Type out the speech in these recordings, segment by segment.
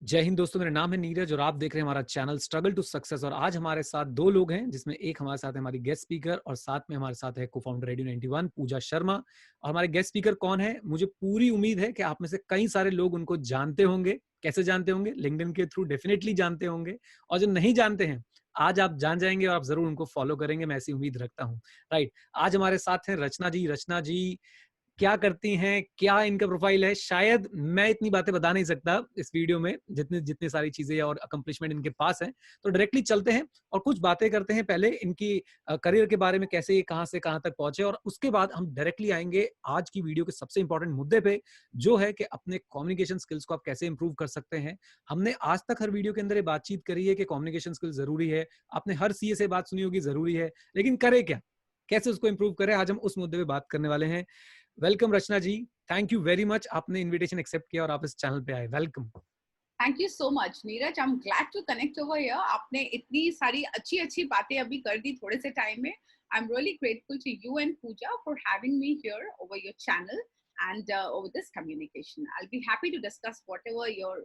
जय हिंद दोस्तों, मेरा नाम है नीरज और आप देख रहे हैं हमारा चैनल स्ट्रगल टू सक्सेस। और आज हमारे साथ दो लोग हैं, जिसमें एक हमारे साथ है हमारी गेस्ट स्पीकर और साथ में हमारे साथ है को-फाउंडर रेडियो 91 पूजा शर्मा। और हमारे गेस्ट स्पीकर कौन है? मुझे पूरी उम्मीद है कि आप में से कई सारे लोग उनको जानते होंगे। कैसे जानते होंगे? लिंक्डइन के थ्रू डेफिनेटली जानते होंगे। और जो नहीं जानते हैं, आज आप जान जाएंगे और आप जरूर उनको फॉलो करेंगे, मैं ऐसी उम्मीद रखता हूँ। राइट, आज हमारे साथ हैं रचना जी। रचना जी क्या करती हैं, क्या इनका प्रोफाइल है, शायद मैं इतनी बातें बता नहीं सकता इस वीडियो में, जितनी जितनी सारी चीजें और अकम्प्लिशमेंट इनके पास हैं। तो डायरेक्टली चलते हैं और कुछ बातें करते हैं पहले इनकी करियर के बारे में, कैसे ये कहाँ से कहाँ तक पहुंचे, और उसके बाद हम डायरेक्टली आएंगे आज की वीडियो के सबसे इंपॉर्टेंट मुद्दे पे, जो है कि अपने कम्युनिकेशन स्किल्स को आप कैसे इंप्रूव कर सकते हैं। हमने आज तक हर वीडियो के अंदर ये बातचीत करी है कि कम्युनिकेशन स्किल जरूरी है। आपने हर सीए से बात सुनी होगी, जरूरी है, लेकिन करे क्या, कैसे उसको इंप्रूव करें, आज हम उस मुद्दे पे बात करने वाले हैं। Welcome Rachna ji, thank you very much, आपने इनविटेशन एक्सेप्ट किया और आप इस चैनल पे आए। Welcome. Thank you so much Neeraj. I am glad to connect over here. आपने इतनी सारी अच्छी अच्छी बातें अभी कर दी थोड़े से टाइम में। I am really grateful to you and Pooja for having me here over your channel and over this communication. I'll be happy to discuss whatever your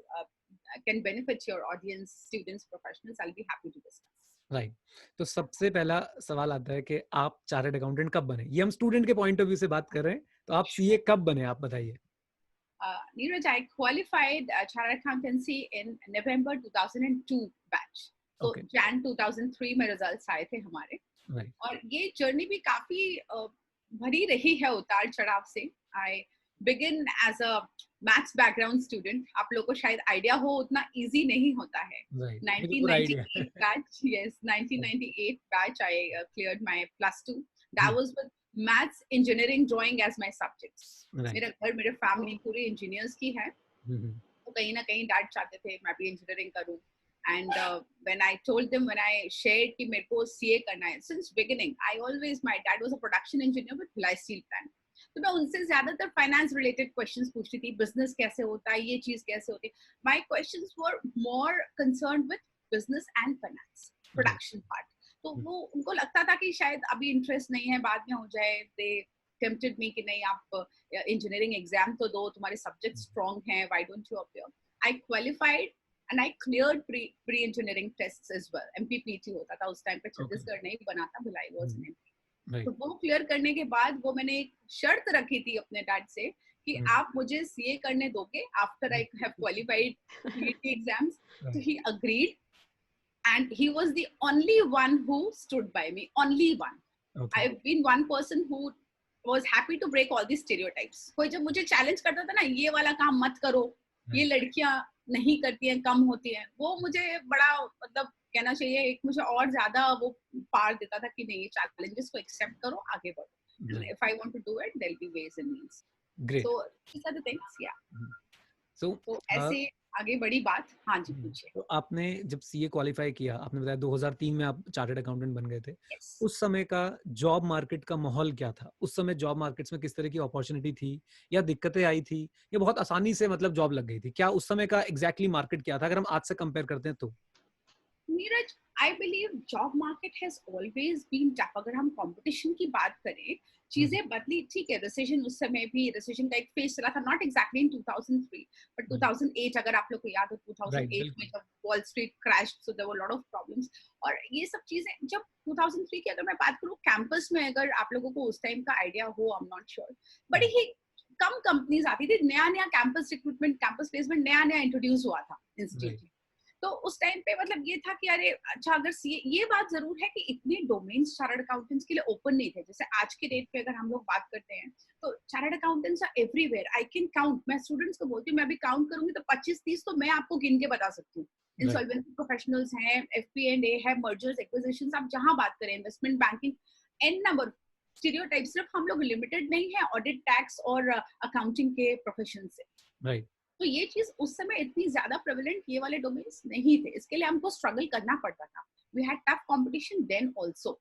can benefit your audience, students, professionals. I'll be happy to discuss. Right, तो सबसे पहला सवाल आता है कि आप chartered accountant कब बने? ये हम स्टूडेंट के पॉइंट ऑफ व्यू से बात कर रहे हैं, तो आप सीए कब बने, आप बताइए। Neeraj, I qualified chartered accountancy in November 2002 batch. So okay. Jan 2003 में results आए थे हमारे। राइट। और ये जर्नी भी काफी भरी रही है उतार चढ़ाव से। I begin as a maths background student. आप लोगों को शायद आइडिया हो, उतना इजी नहीं होता है। राइट, मुझे पूरा idea 1998 batch, yes 1998 batch I cleared my plus 2। That was with maths, engineering, drawing as my subjects. Right. मेरा घर, मेरे फैमिली पूरी इंजीनियर्स की है, तो कहीं ना कहीं डैड चाहते थे मैं भी इंजीनियरिंग करूं। And when I told them, when I shared कि मेरे को CA करना है, since beginning I always, my dad was a production engineer with Bhilai Steel Plant, तो मैं उनसे ज्यादातर फाइनेंस रिलेटेड क्वेश्चंस पूछती थी, बिजनेस कैसे होता है, ये चीज कैसे होती है। My questions were more concerned with business and finance, production part. तो वो उनको लगता था कि शायद अभी इंटरेस्ट नहीं है, बाद में हो जाए। दे टेम्प्टेड मी कि नहीं, आप इंजीनियरिंग एग्जाम तो दो, तुम्हारे सब्जेक्ट स्ट्रॉन्ग हैं, why don't you appear. I qualified and I cleared pre-engineering tests as well. MPPT होता था उस टाइम पे, छत्तीसगढ़ नहीं बना था, भिलाई वाज एन MP। तो वो क्लियर करने के बाद वो मैंने एक शर्त रखी थी अपने डैड से कि आप मुझे सीए करने दोगे after I have qualified PET exams. तो he agreed and he was the only one who stood by me, only one. I've been one person who was happy to break all these stereotypes. कोई जब मुझे challenge करता था ना, ये वाला काम मत करो, ये लड़कियां नहीं करती हैं, कम होती हैं, वो मुझे बड़ा, मतलब कहना चाहिए, एक मुझे और ज्यादा वो पार देता था कि नहीं, ये चैलेंजेस को एक्सेप्ट करो, आगे बढ़ो। If I want to do it, there'll be ways and means. Great. So these are the things, yeah. सो तो ऐसे आगे बड़ी बात। हाँ जी, पूछिए। तो आपने जब सीए क्वालिफाई किया, आपने बताया 2003 में आप चार्टर्ड अकाउंटेंट बन गए थे। Yes. उस समय का जॉब मार्केट का माहौल क्या था? उस समय जॉब मार्केट्स में किस तरह की अपॉर्चुनिटी थी, या दिक्कतें आई थी, या बहुत आसानी से मतलब जॉब लग गई थी? क्या उस समय का एग्जैक्टली मार्केट क्या था, अगर हम आज से कंपेयर करते हैं तो? Neeraj, I believe job market has always been tough. अगर हम कंपटीशन की बात करें, चीजें बदली, ठीक है, रिसेशन, उस समय भी रिसेशन का एक फेज चला था, नॉट एग्जैक्टली इन 2003 बट 2008, अगर आप लोग को याद हो, राइट, 2008 में बिल्कुल। जब wall street crash, so there were lot of problems. और ये सब चीजें जब 2003 की अगर मैं बात करूं, कैंपस में, अगर आप लोगों को उस टाइम का आइडिया हो, आई एम नॉट श्योर, बड़ी ही कम कंपनीज आती थी, नया नया कैंपस रिक्रूटमेंट, कैंपस प्लेसमेंट नया नया इंट्रोड्यूस हुआ था इंस्टीट्यूट। तो उस टाइम पे मतलब ये था कि अरे अच्छा, अगर सीए, ये बात जरूर है कि इतने डोमेन्स चार्टर्ड अकाउंटेंट्स के लिए ओपन नहीं थे। जैसे आज के डेट पे अगर हम लोग बात करते हैं, तो chartered accountants are everywhere. I can count, मैं स्टूडेंट्स को बोलती हूँ, मैं अभी काउंट करूंगी तो 25-30 तो मैं आपको गिन के बता सकती हूँ। इंसॉल्वेंसी प्रोफेशनल्स हैं, एफपी&ए है, मर्जर्स, एक्विजिशंस, आप जहां बात करें, investment banking, an number stereotype. सिर्फ हम लोग लिमिटेड नहीं है ऑडिट, टैक्स और अकाउंटिंग के प्रोफेशन से। राइट। तो ये चीज उस समय इतनी ज्यादा प्रेवलेंट ये वाले डोमेन्स नहीं थे, इसके लिए हमको स्ट्रगल करना पड़ता था। We had tough competition then also.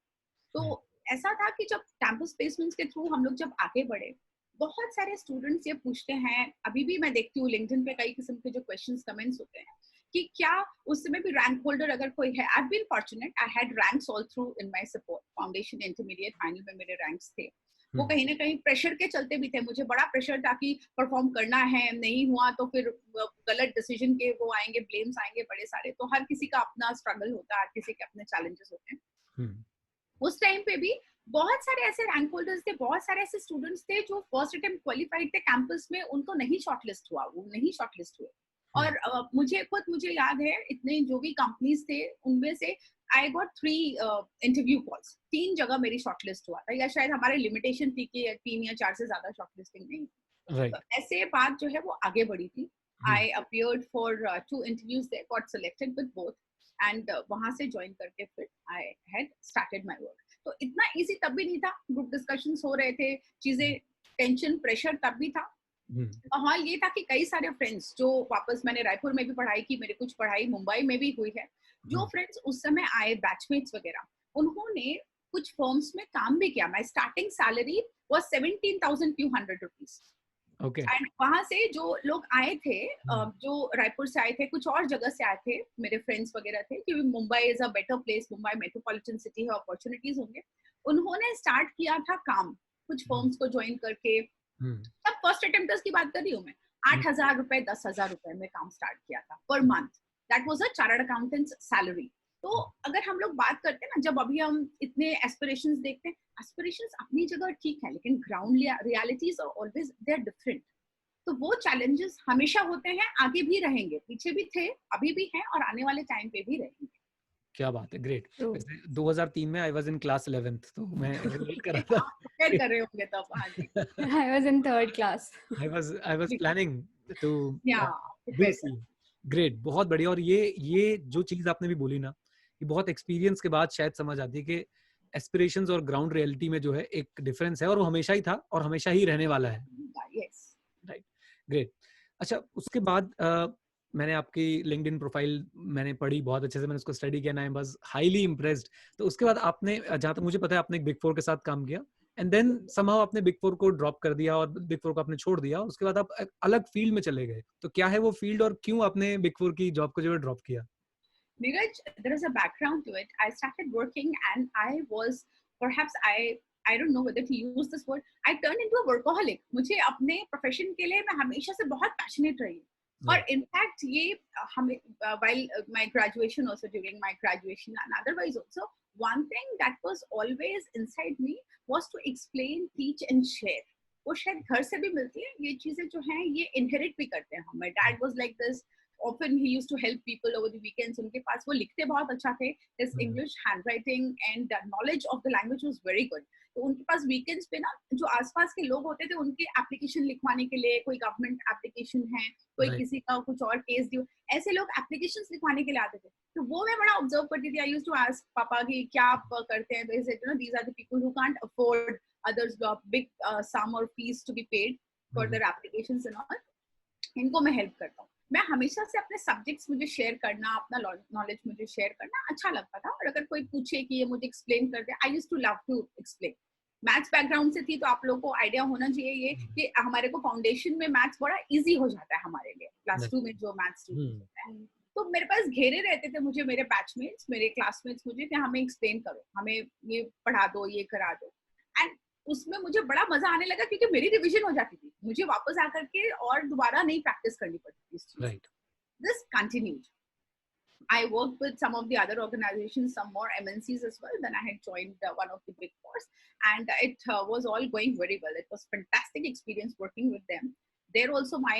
तो ऐसा था कि जब कैंपस प्लेसमेंट्स के थ्रू हम लोग जब आगे बढ़े, बहुत सारे स्टूडेंट्स ये पूछते हैं, अभी भी मैं देखती हूँ लिंक्डइन पे कई किस्म के जो क्वेश्चंस कमेंट्स होते हैं कि क्या उस समय भी रैंक होल्डर अगर कोई है। I have been fortunate, I had ranks all through in my support, foundation, intermediate, final में मेरे रैंक्स थे। वो कहीं ना कहीं प्रेशर के चलते भी थे, मुझे बड़ा प्रेशर था कि परफॉर्म करना है, नहीं हुआ तो फिर गलत डिसीजन के वो आएंगे, ब्लेम्स आएंगे बड़े सारे, तो हर किसी का अपना स्ट्रगल होता है, हर किसी के अपने चैलेंजेस होते हैं। उस टाइम पे भी बहुत सारे ऐसे रैंक होल्डर्स थे, बहुत सारे ऐसे स्टूडेंट्स थे जो फर्स्ट अटेम्प्ट क्वालिफाइड थे कैंपस में, उनको नहीं शॉर्टलिस्ट हुआ, वो नहीं शॉर्टलिस्ट हुए। और मुझे याद है, इतने जो भी कंपनीज थे उनमें से आई गॉट 3 इंटरव्यू कॉल्स, 3 जगह मेरी शॉर्टलिस्ट हुआ था, या शायद हमारे लिमिटेशन थी कि 3 या 4 से ज्यादा शॉर्टलिस्टिंग नहीं। तो ऐसे बात जो है वो आगे बढ़ी थी। I appeared for 2 interviews there, got selected with both, and वहां से ज्वाइन करके फिर I had started my work. तो इतना इजी तब भी नहीं था, ग्रुप डिस्कशंस हो रहे थे, चीजें, टेंशन, प्रेशर तब भी था। माहौल ये था कि कई सारे फ्रेंड्स जो वापस, मैंने रायपुर में भी पढ़ाई की, मेरी कुछ पढ़ाई मुंबई में भी हुई है, जो फ्रेंड्स उस समय आए, बैचमेट्स वगैरह, उन्होंने कुछ फर्म्स में काम भी किया। My starting salary was 17,200 rupees. And वहां से जो लोग आए थे, जो रायपुर से आए थे, कुछ और जगह से आए थे, मेरे फ्रेंड्स वगैरह थे, क्योंकि Mumbai is a better place, Mumbai metropolitan city है, अपॉर्चुनिटीज होंगे। उन्होंने स्टार्ट किया था काम कुछ फर्म्स को ज्वाइन करके। तब फर्स्ट अटेम्प्टर्स की बात कर रही हूँ मैं, 8,000 रुपए, 10,000 रुपए में काम स्टार्ट किया था per month. That was a chartered accountants salary. तो अगर हम लोग बात करते हैं ना, जब अभी हम इतने एस्पिरेशंस देखते हैं, एस्पिरेशंस अपनी जगह ठीक है, लेकिन ground realities are always they are different. तो वो चैलेंजेस हमेशा होते हैं, आगे भी रहेंगे, पीछे भी थे, अभी भी हैं, और आने वाले टाइम पे भी रहेंगे। क्या बात है, ग्रेट। 2003 में आई वाज इन क्लास 11th, तो मैं रिलेट कर रहा था। प्रिपेयर कर रहे होंगे तब। हाँ जी, I was in 3rd class. I was planning to do C. Great, बहुत बढ़िया। और ये जो चीज आपने भी बोली ना, ये बहुत एक्सपीरियंस के बाद शायद समझ आती है कि एस्पिरेशंस और ग्राउंड रियलिटी में जो है एक डिफरेंस है, और वो हमेशा ही था और हमेशा ही रहने वाला है। Yes, right, great. अच्छा, उसके बाद मैंने आपकी लिंक्डइन प्रोफाइल मैंने पढ़ी बहुत अच्छे से, मैंने उसको स्टडी किया, आई वाज हाईली इम्प्रेस्ड। तो उसके बाद आपने, जहां तक मुझे पता है, आपने एक बिग 4 के साथ काम किया, एंड देन समहाउ आपने बिग 4 को ड्रॉप कर दिया और बिग 4 को आपने छोड़ दिया। उसके बाद आप अलग फील्ड में चले गए। तो क्या है वो फील्ड और क्यों आपने बिग 4 की जॉब को जो है ड्रॉप किया? Neeraj, there is a background to it. I started working and I was, perhaps I don't know whether to use this word, I turned into a workaholic. मुझे अपने प्रोफेशन के लिए मैं हमेशा से बहुत पैशनेट रही। और इनफैक्ट ये हमें while my graduation also, during my graduation and otherwise also, one thing that was always inside me was to explain, teach and share. वो शायद घर से भी मिलती है ये चीजें जो हैं, ये इनहेरिट भी करते हैं हम। My dad was like this. Often he used to help people over the weekends. उनके पास, वो लिखते बहुत अच्छा थे, his English handwriting and the knowledge of the language was very good. तो उनके पास वीकेंड्स पे ना, जो आसपास के लोग होते थे, उनके एप्लीकेशन लिखवाने के लिए, कोई गवर्नमेंट एप्लीकेशन है, कोई किसी का कुछ और केस दियो, ऐसे लोग एप्लीकेशंस लिखवाने के लिए आते थे। तो वो मैं बड़ा ऑब्जर्व करती थी। आई यूज्ड टू आस्क पापा कि क्या आप करते हैं? They said, these are the people who can't afford others big sum or fees to be paid for their applications and all. इनको मैं हेल्प करता हूँ। मैं हमेशा से अपने सब्जेक्ट्स मुझे शेयर करना, अपना नॉलेज मुझे शेयर करना अच्छा लगता था। और अगर कोई पूछे कि ये मुझे एक्सप्लेन कर दे, I used to love to explain. Maths background से थी, तो आप लोगों को आइडिया होना चाहिए ये कि हमारे को फाउंडेशन में मैथ्स बड़ा इजी हो जाता है हमारे लिए, क्लास 2 में जो मैथ्स स्टूडेंट्स होते हैं। तो मेरे पास घेरे रहते थे मुझे मेरे बैचमेट्स, मेरे क्लासमेट्स, मुझे कि हमें एक्सप्लेन करो, हमें ये पढ़ा दो, ये करा दो। एंड उसमें मुझे बड़ा मजा आने लगा, क्योंकि मेरी रिवीजन हो जाती थी, मुझे वापस आकर के और दोबारा नहीं प्रैक्टिस करनी पड़ती थी। Right, this continued. I worked with some of the other organizations, some more MNCs as well. Then I had joined one of the big fours, and it was all going very well. It was fantastic experience working with them. There also my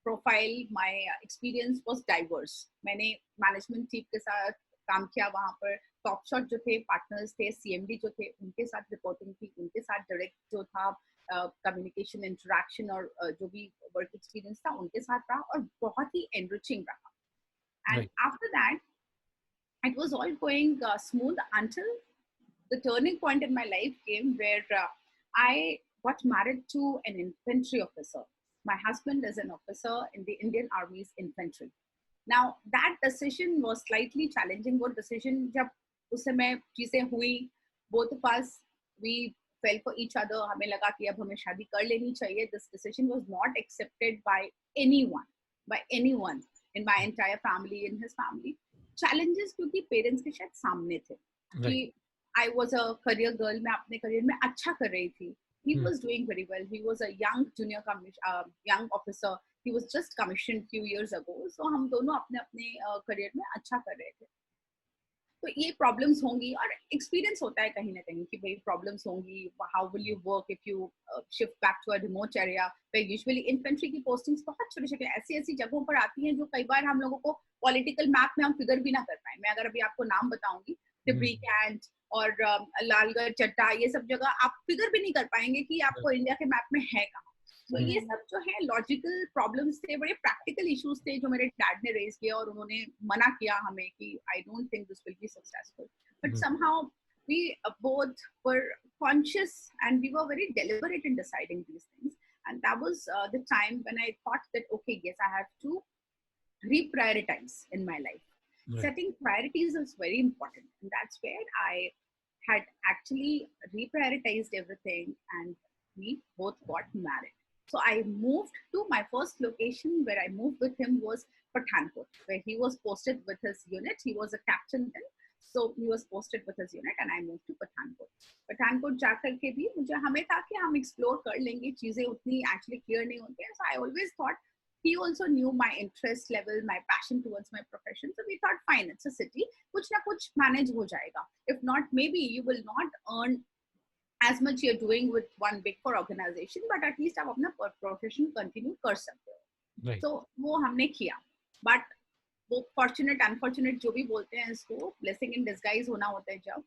profile, my experience was diverse. मैंने management team के साथ काम किया, वहाँ पर top shot जो थे partners थे, CMD जो थे, उनके साथ रिपोर्टिंग थी, उनके साथ डायरेक्ट जो था कम्युनिकेशन, इंटरेक्शन और जो भी वर्क एक्सपीरियंस था उनके साथ रहा, और बहुत ही एनरिचिंग रहा। And after that, it was all going smooth until the turning point in my life came, where I got married to an infantry officer. My husband is an officer in the Indian Army's infantry. Now that decision was slightly challenging. वो decision जब उस समय चीजें हुई, both of us we fell for each other. हमें लगा कि अब हमें शादी कर लेनी चाहिए. This decision was not accepted by anyone in my entire family, in his family. Challenges क्योंकि parents के शायद सामने थे कि I was a career girl, मैं अपने career में अच्छा कर रही थी, he was doing very well. He was a young young officer. He was just commissioned few years ago. So हम दोनों अपने अपने career में अच्छा कर रहे थे. तो ये प्रॉब्लम्स होंगी और एक्सपीरियंस होता है कहीं ना कहीं कि भाई प्रॉब्लम्स होंगी. How will you work if you shift back to a remote area. पे यूजुअली इन्फेंट्री की पोस्टिंग्स बहुत छोटे छोटे ऐसी ऐसी जगहों पर आती हैं जो कई बार हम लोगों को पॉलिटिकल मैप में हम फिगर भी ना कर पाए. मैं अगर अभी आपको नाम बताऊंगी, टिब्री कैंट और लालगढ़ चट्टा, ये सब जगह आप फिगर भी नहीं कर पाएंगे कि आपको इंडिया के मैप में है कहाँ. तो ये सब जो है लॉजिकल प्रॉब्लम्स थे, बड़े प्रैक्टिकल इश्यूज थे जो मेरे डैड ने रेज किया और उन्होंने मना किया हमें कि I don't think this will be successful. But somehow we both were conscious and we were very deliberate in deciding these things. And that was the time when I thought that, okay, yes, I have to reprioritize in my life. Right. Setting priorities is very important. And that's where I had actually reprioritized everything and we both got married. So I moved to my first location where I moved with him was Pathankot, where he was posted with his unit. He was a captain then. So he was posted with his unit and I moved to Pathankot. Pathankot जाकर के भी मुझे हमें था कि हम explore कर लेंगे, चीजें उतनी actually clear नहीं होती हैं. So I always thought he also knew my interest level, my passion towards my profession. So we thought, fine, it's a city, कुछ ना कुछ manage हो जाएगा. If not, maybe you will not earn as much you're doing with one big four organization, but at least आप अपना profession continue कर सकते हो. Right. So वो हमने किया. But वो fortunate unfortunate जो भी बोलते हैं इसको, blessing in disguise होना होता है जब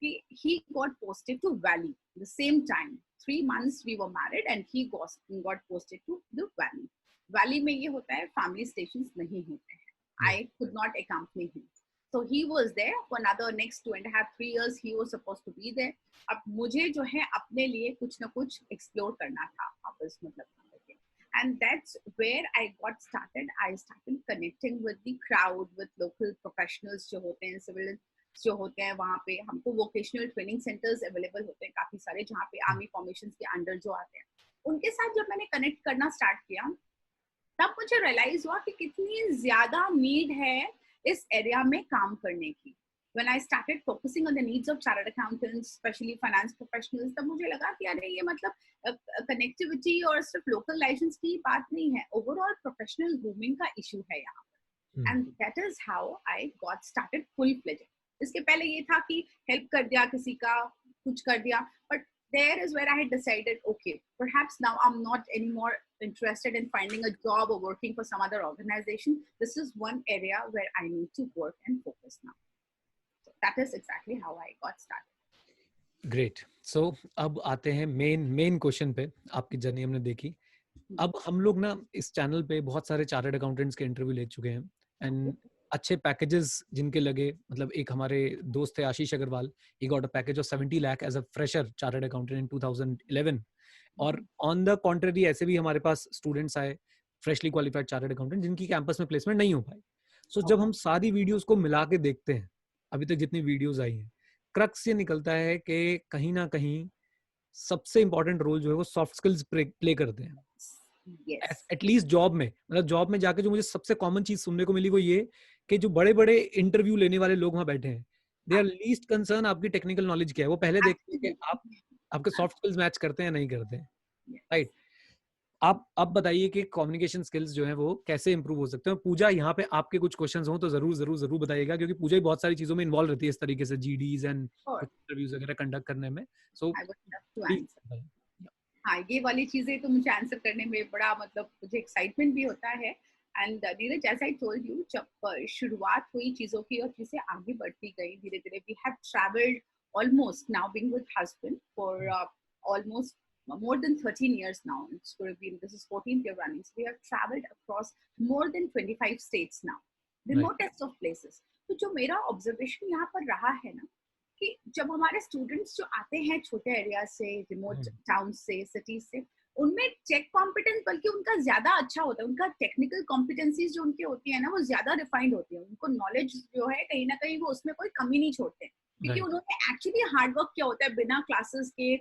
कि he got posted to Valley the same time. 3 months we were married and he got posted to the Valley. Valley में ये होता है family stations नहीं होते हैं. I could not accompany him. So he was there for another next 2.5-3 years. He was supposed to be there. अब मुझे जो है अपने लिए कुछ ना कुछ explore करना था वापस मतलब. And that's where I got started. I started connecting with the crowd, with local professionals जो होते हैं, civilians जो होते हैं. वहाँ पे हमको vocational training centers available होते हैं काफी सारे, जहाँ पे army formations के under जो आते हैं. उनके साथ जब मैंने connect करना start किया, तब मुझे realize हुआ कि कितनी ज्यादा need है इस area में काम करने की. When I started focusing on the needs of chartered accountants, especially finance professionals, तब मुझे लगा कि अरे ये मतलब connectivity और सिर्फ local license की बात नहीं है, overall professional grooming का issue है यहाँ पर. And that is how I got started full-fledged. इसके पहले ये था कि help कर दिया किसी का, कुछ कर दिया, but there is where I had decided, okay, perhaps now I'm not anymore interested in finding a job or working for some other organization. This is one area where I need to work and focus now. That is exactly how I got started. Great. So अब आते हैं main question पे. आपकी journey हमने देखी. अब हम लोग ना इस चैनल पे बहुत सारे चार्टर्ड अकाउंटेंट्स के इंटरव्यू ले चुके हैं एंड अच्छे पैकेजेस जिनके लगे. मतलब एक हमारे दोस्त थे आशीष Agarwal, he got a package of 70 lakh as a fresher chartered accountant in 2011. और ऑन द कॉन्ट्ररी ऐसे भी हमारे पास स्टूडेंट्स आए फ्रेशली क्वालिफाइड चार्टर्ड अकाउंटेंट जिनकी कैंपस में प्लेसमेंट नहीं हो पाई. सो जब हम सारी वीडियोस को मिला के देखते हैं, अभी तक जितनी वीडियोस आई हैं, क्रक्स ये निकलता है कि कहीं ना कहीं सबसे इंपॉर्टेंट रोल जो है वो सॉफ्ट स्किल्स प्ले करते हैं. एटलीस्ट जॉब में, मतलब जॉब में जाके जो मुझे सबसे कॉमन चीज सुनने को मिली वो ये कि जो बड़े बड़े इंटरव्यू लेने वाले लोग वहां बैठे हैं, दे आर लीस्ट कंसर्न आपकी टेक्निकल नॉलेज क्या है. वो पहले देखते हैं कि आपके सॉफ्ट स्किल्स मैच करते हैं या नहीं करते हैं. राइट. आप बताइए कि कम्युनिकेशन स्किल्स जो हैं वो कैसे इंप्रूव हो सकते हैं. पूजा, यहाँ पे आपके कुछ क्वेश्चंस हो तो जरूर बताइएगा, क्योंकि पूजा ही बहुत सारी चीजों में इन्वॉल्व रहती है इस तरीके से जीडीज एंड इंटरव्यूज वगैरह कंडक्ट करने में. सो हाँ, ये वाली चीजें तो मुझे आंसर करने में बड़ा मतलब मुझे एक्साइटमेंट भी होता है. एंड धीरे जैसा आई टोल्ड यू, जब शुरुआत हुई चीजों की और चीजें आगे बढ़ती गई धीरे धीरे, we have travelled almost, now being with husband for almost more than 13 years now. It's going to be, this is 14th year running. So we have traveled across more than 25 states now, remotest of places. तो जो मेरा observation यहाँ पर रहा है ना, कि जब हमारे स्टूडेंट्स जो आते हैं छोटे एरिया से, रिमोट टाउन से, सिटी से, उनमें टेक कॉम्पिटेंस बल्कि उनका ज्यादा अच्छा होता है. उनका टेक्निकल कॉम्पिटेंसीज जो उनकी होती है ना, वो ज्यादा रिफाइंड होती है. उनको नॉलेज जो है कहीं ना कहीं वो उसमें कोई कमी नहीं छोड़ते, क्योंकि उन्होंने एक्चुअली हार्डवर्क किया होता है. बिना क्लासेस के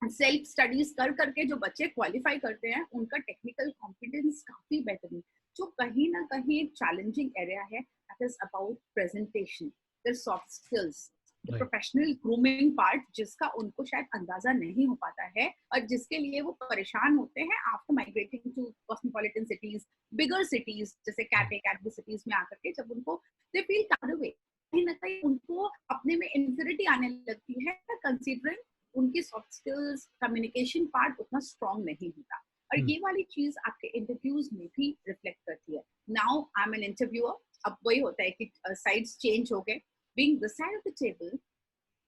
सेल्फ स्टडीज कर करके जो बच्चे क्वालिफाई करते हैं, उनका टेक्निकल कॉम्पिटेंस काफी बेहतरीन. जो कहीं ना कहीं चैलेंजिंग एरिया है, that is about presentation, their soft skills. The professional grooming part, जिसका उनको शायद अंदाजा नहीं हो पाता है और जिसके लिए वो परेशान होते हैं after migrating to cosmopolitan cities, bigger cities जैसे कैटे कैटबरी सिटीज में आकर के, जब उनको दे फील कार्ड अवे, कहीं ना कहीं उनको अपने में इंफिनिटी आने लगती है, कंसीडरिंग उनकी सॉफ्ट स्किल्स, कम्युनिकेशन पार्ट उतना स्ट्रांग नहीं होता। और ये वाली चीज आपके इंटरव्यूज में भी रिफ्लेक्ट करती है। Now I am an interviewer, अब वही होता है कि साइड्स चेंज हो गए। Being this side of the table,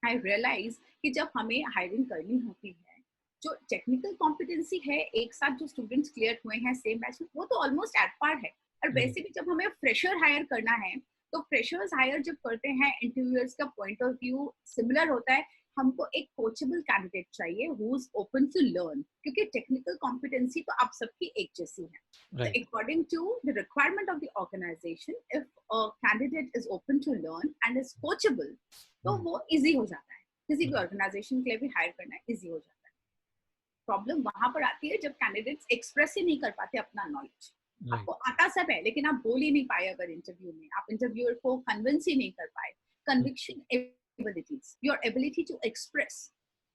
I realise कि जब हमें हायरिंग करनी होती है, जो टेक्निकल कॉम्पिटेंसी है एक साथ जो स्टूडेंट्स क्लियर हुए हैं सेम बैच में, वो तो ऑलमोस्ट एट पार है। और वैसे भी जब हमें फ्रेशर हायर करना है, तो फ्रेशर्स हायर जब करते हैं, इंटरव्यूअर्स का पॉइंट ऑफ व्यू सिमिलर होता है। हमको एक कोचेबल कैंडिडेट चाहिए who is open to learn, क्योंकि टेक्निकल कॉम्पिटेंसी तो आप सबकी एक जैसी है। According to the requirement of the organisation, if a candidate is open to learn and is coachable, तो वो इजी हो जाता है, किसी भी ऑर्गेनाइजेशन के लिए भी हायर करना इजी हो जाता है। प्रॉब्लम वहां पर आती है जब कैंडिडेट्स एक्सप्रेस ही नहीं कर पाते अपना नॉलेज। आपको आता सब है लेकिन आप बोल ही नहीं पाए, अगर इंटरव्यू में आप इंटरव्यूअर को कन्विंस ही नहीं कर पाए। Conviction abilities, your ability to express,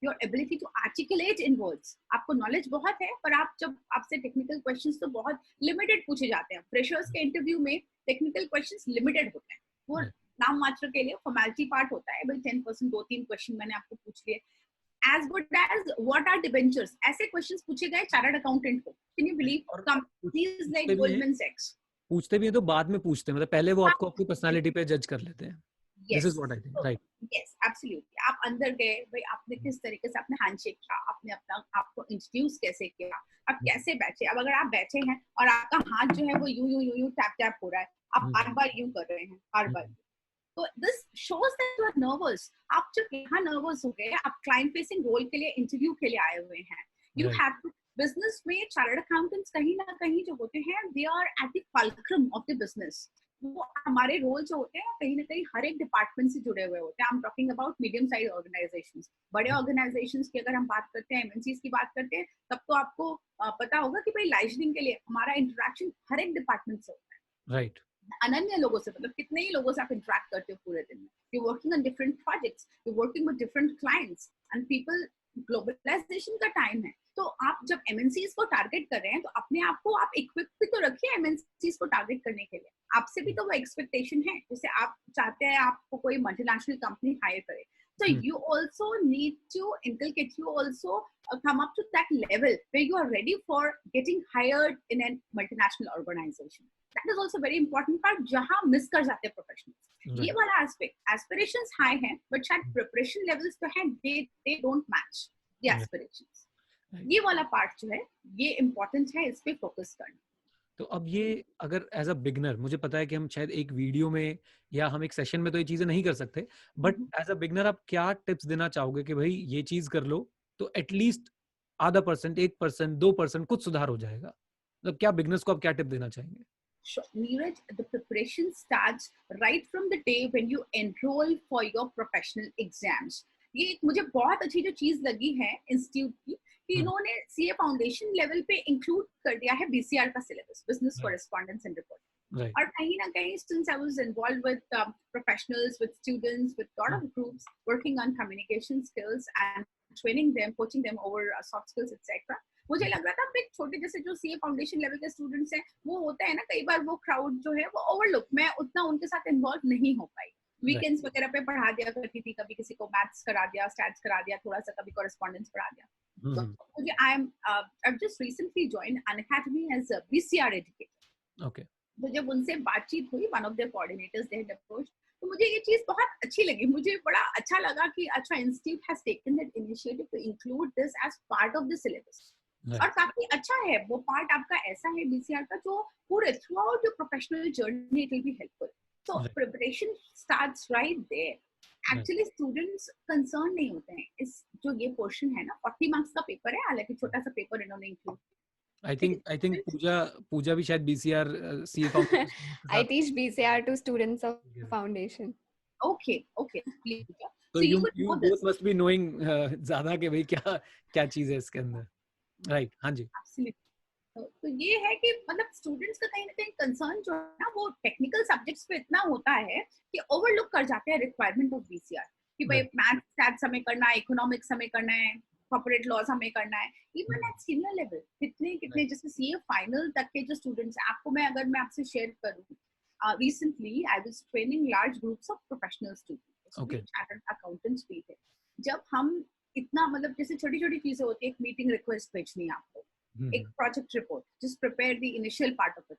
your ability to articulate in words, आपको नॉलेज बहुत है पर आप जब आपसे टेक्निकल क्वेश्चंस तो बहुत लिमिटेड पूछे जाते हैं। फ्रेशर्स के इंटरव्यू में टेक्निकल क्वेश्चंस लिमिटेड होते हैं, वो नाम मात्र के लिए फॉर्मेलिटी पार्ट होता है। भाई 10% 2-3 क्वेश्चन मैंने आपको पूछ लिए। as good as what are debentures, ऐसे क्वेश्चंस पूछे गए चार्टर्ड अकाउंटेंट को। Can you believe? Companies like Goldman सैक्स पूछते भी हैं तो बाद में पूछते हैं, मतलब पहले वो आपको अपनी पर्सनालिटी पे जज कर लेते हैं। Yes. This is what I think, right? Yes, absolutely. आप अंदर गए, भाई आपने किस तरीके से आपने हैंडशेक किया, आपने अपना आपको इंट्रोड्यूस कैसे किया, आप कैसे बैठे। अब अगर आप बैठे हैं और आपका हाथ जो है वो यूं टैप टैप हो रहा है, आप बार बार यूं कर रहे हैं, बार बार, तो this shows that you are nervous. आप जब यहाँ नर्वस हो गए, आप क्लाइंट फेसिंग रोल के लिए, इंटरव्यू के लिए आए हुए हैं, यू हैव टू। बिजनेस में चार्टर्ड अकाउंटेंट्स कहीं ना कहीं जो होते हैं, they are at the fulcrum of the business. वो हमारे रोल जो होते हैं कहीं ना कहीं हर एक डिपार्टमेंट से जुड़े हुए होते हैं। I am talking about medium size organisations. बड़े ऑर्गेनाइजेशंस की अगर हम बात करते हैं, एमएनसीज की बात करते हैं, तब तो आपको पता होगा कि भाई लाइजनिंग के लिए हमारा इंटरेक्शन हर एक डिपार्टमेंट से होता है। राइट। अनन्य लोगों से, मतलब कितने ही लोगों से आप इंटरेक्ट करते हो पूरे दिन में। You working on different projects, you working with different clients and people. Globalisation का टाइम है, तो आप जब एमएनसीज को टारगेट कर रहे हैं, तो अपने आप को आप इक्विप भी तो रखिए एमएनसीज को टारगेट करने के लिए। आपसे भी तो वो एक्सपेक्टेशन है, जैसे आप चाहते हैं आपको कोई मल्टीनेशनल कंपनी हायर करे, so you also need to inculcate, you also come up to that level where you are ready for getting hired in a multinational organization. That is also very important part, जहाँ miss कर जाते हैं professionals. ये वाला aspect, aspirations high हैं but शायद preparation levels तो हैं, they don't match the aspirations. ये वाला पार्ट जो है ये इम्पोर्टेंट है, इस पे फोकस करना। तो अब ये अगर एज अ बिगनर, मुझे पता है कि हम शायद एक वीडियो में या हम एक सेशन में तो ये चीजें नहीं कर सकते, बट एज अ बिगनर आप क्या टिप्स देना चाहोगे कि भाई ये चीज कर लो तो एटलीस्ट आधा %, 1%, 2% कुछ सुधार हो जाएगा? मतलब क्या बिगनर्स को आप क्या टिप देना चाहेंगे? Neeraj, the preparation starts right from the day when you enroll for your professional exams. ये एक मुझे बहुत अच्छी जो चीज लगी है इंस्टीट्यूट की, कि इन्होंने सीए फाउंडेशन लेवल पे इंक्लूड कर दिया है बीसीआर का syllabus, business correspondence and report. और कहीं ना कहीं since I was involved with professionals, with students, with lot of groups working on communication skills and training them, coaching them over soft skills etc. मुझे लग रहा था एक छोटे जैसे जो सीए फाउंडेशन लेवल के स्टूडेंट्स हैं, वो होता है ना कई बार वो क्राउड जो है वो ओवरलुक, मैं उतना उनके साथ इन्वॉल्व नहीं हो पाई। वीकेंड्स वगैरह पे पढ़ा दिया करती थी, कभी किसी को मैथ्स करा दिया, स्टैट्स करा दिया, थोड़ा सा कभी कॉरेस्पॉन्डेंस पढ़ा दिया। तो मुझे I've just recently joined Unacademy as a BCR educator. Okay. तो जब उनसे बातचीत हुई, one of their coordinators they had approached, तो मुझे ये चीज बहुत अच्छी लगी, मुझे बड़ा अच्छा लगा कि अच्छा institute has taken that initiative to include this as part of the syllabus. और काफी अच्छा है वो पार्ट आपका ऐसा है बीसीआर का जो पूरे throughout your professional journey it will be helpful. So preparation starts right there. Actually students concern नहीं होते हैं इस जो ये पोर्शन है ना, 40 मार्क्स का पेपर है, हालांकि छोटा सा पेपर इन्होंने इंक्लूड। I think पूजा भी शायद BCR CA foundation I teach BCR to students of foundation. Okay. So you both must be knowing ज्यादा कि भाई क्या चीज है इसके अंदर, राइट? हाँ जी। तो ये है कि मतलब स्टूडेंट्स का कहीं ना कहीं कंसर्न जो है ना वो टेक्निकल सब्जेक्ट्स पे इतना होता है कि ओवरलुक कर जाते हैं रिक्वायरमेंट ऑफ बीसीआर। कि भाई मैथ्स स्टैट्स हमें करना है, इकोनॉमिक्स हमें करना है, कॉर्पोरेट लॉज हमें करना है, इवन एट सीनियर लेवल कितने कितने जैसे सीए फाइनल तक के जो स्टूडेंट्स हैं, आपको मैं अगर मैं आपसे शेयर करूं, recently I was training large groups of professional students, chartered accountants भी थे। जब हम इतना मतलब जैसे छोटी छोटी चीजें होती है, एक मीटिंग रिक्वेस्ट भेजनी है आपको, एक project report, just prepare the initial part of it,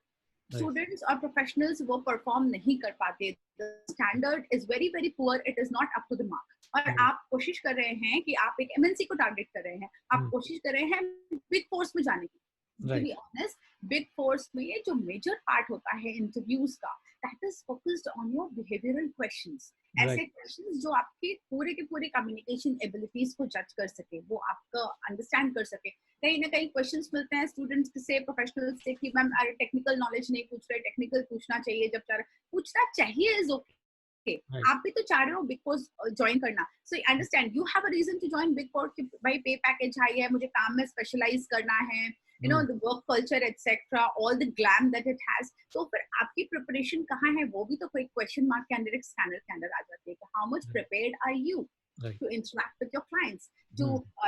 students और प्रोफेशनल्स वो परफॉर्म नहीं कर पाते, the standard is very very poor, it is not up to the mark. और आप कोशिश कर रहे हैं कि आप एक एमएनसी को टारगेट कर रहे हैं, आप कोशिश कर रहे हैं बिग फोर्स में जाने की। To be honest, big fours में जो मेजर पार्ट होता है इंटरव्यूज का, that is focused on your behavioural questions, ऐसे क्वेश्चंस जो आपके पूरे के पूरे कम्युनिकेशन एबिलिटीज को जज कर सके, वो आपका अंडरस्टैंड कर सके। कहीं ना कहीं क्वेश्चंस मिलते हैं स्टूडेंट्स से, प्रोफेशनल्स से कि मैम अरे टेक्निकल नॉलेज नहीं पूछ रहे, टेक्निकल पूछना चाहिए, जब चाह पूछना चाहिए इज ओके, आप भी तो चाह रहे हो बिग फोर ज्वाइन करना, so understand you have a reason to join big four कि भाई पे पैकेज हाई है, मुझे काम में स्पेशलाइज करना है, you know the work culture etcetera, all the glam that it has. तो फिर आपकी प्रिपरेशन कहाँ है, वो भी तो कोई क्वेश्चन मार्क के अंदर, एक स्कैनर के अंदर आ जाती है कि how much prepared are you to interact with your clients, to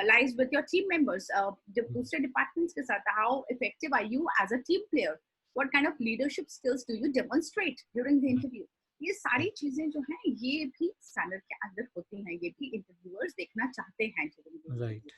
liaise with your team members, जब दूसरे डिपार्टमेंट्स के साथ, how effective are you as a team player, what kind of leadership skills do you demonstrate during the interview। ये सारी चीजें जो हैं ये भी स्टैंडर्ड के अंदर होती हैं, ये भी इंटरव्यूअर्स देखना चाहते हैं। Right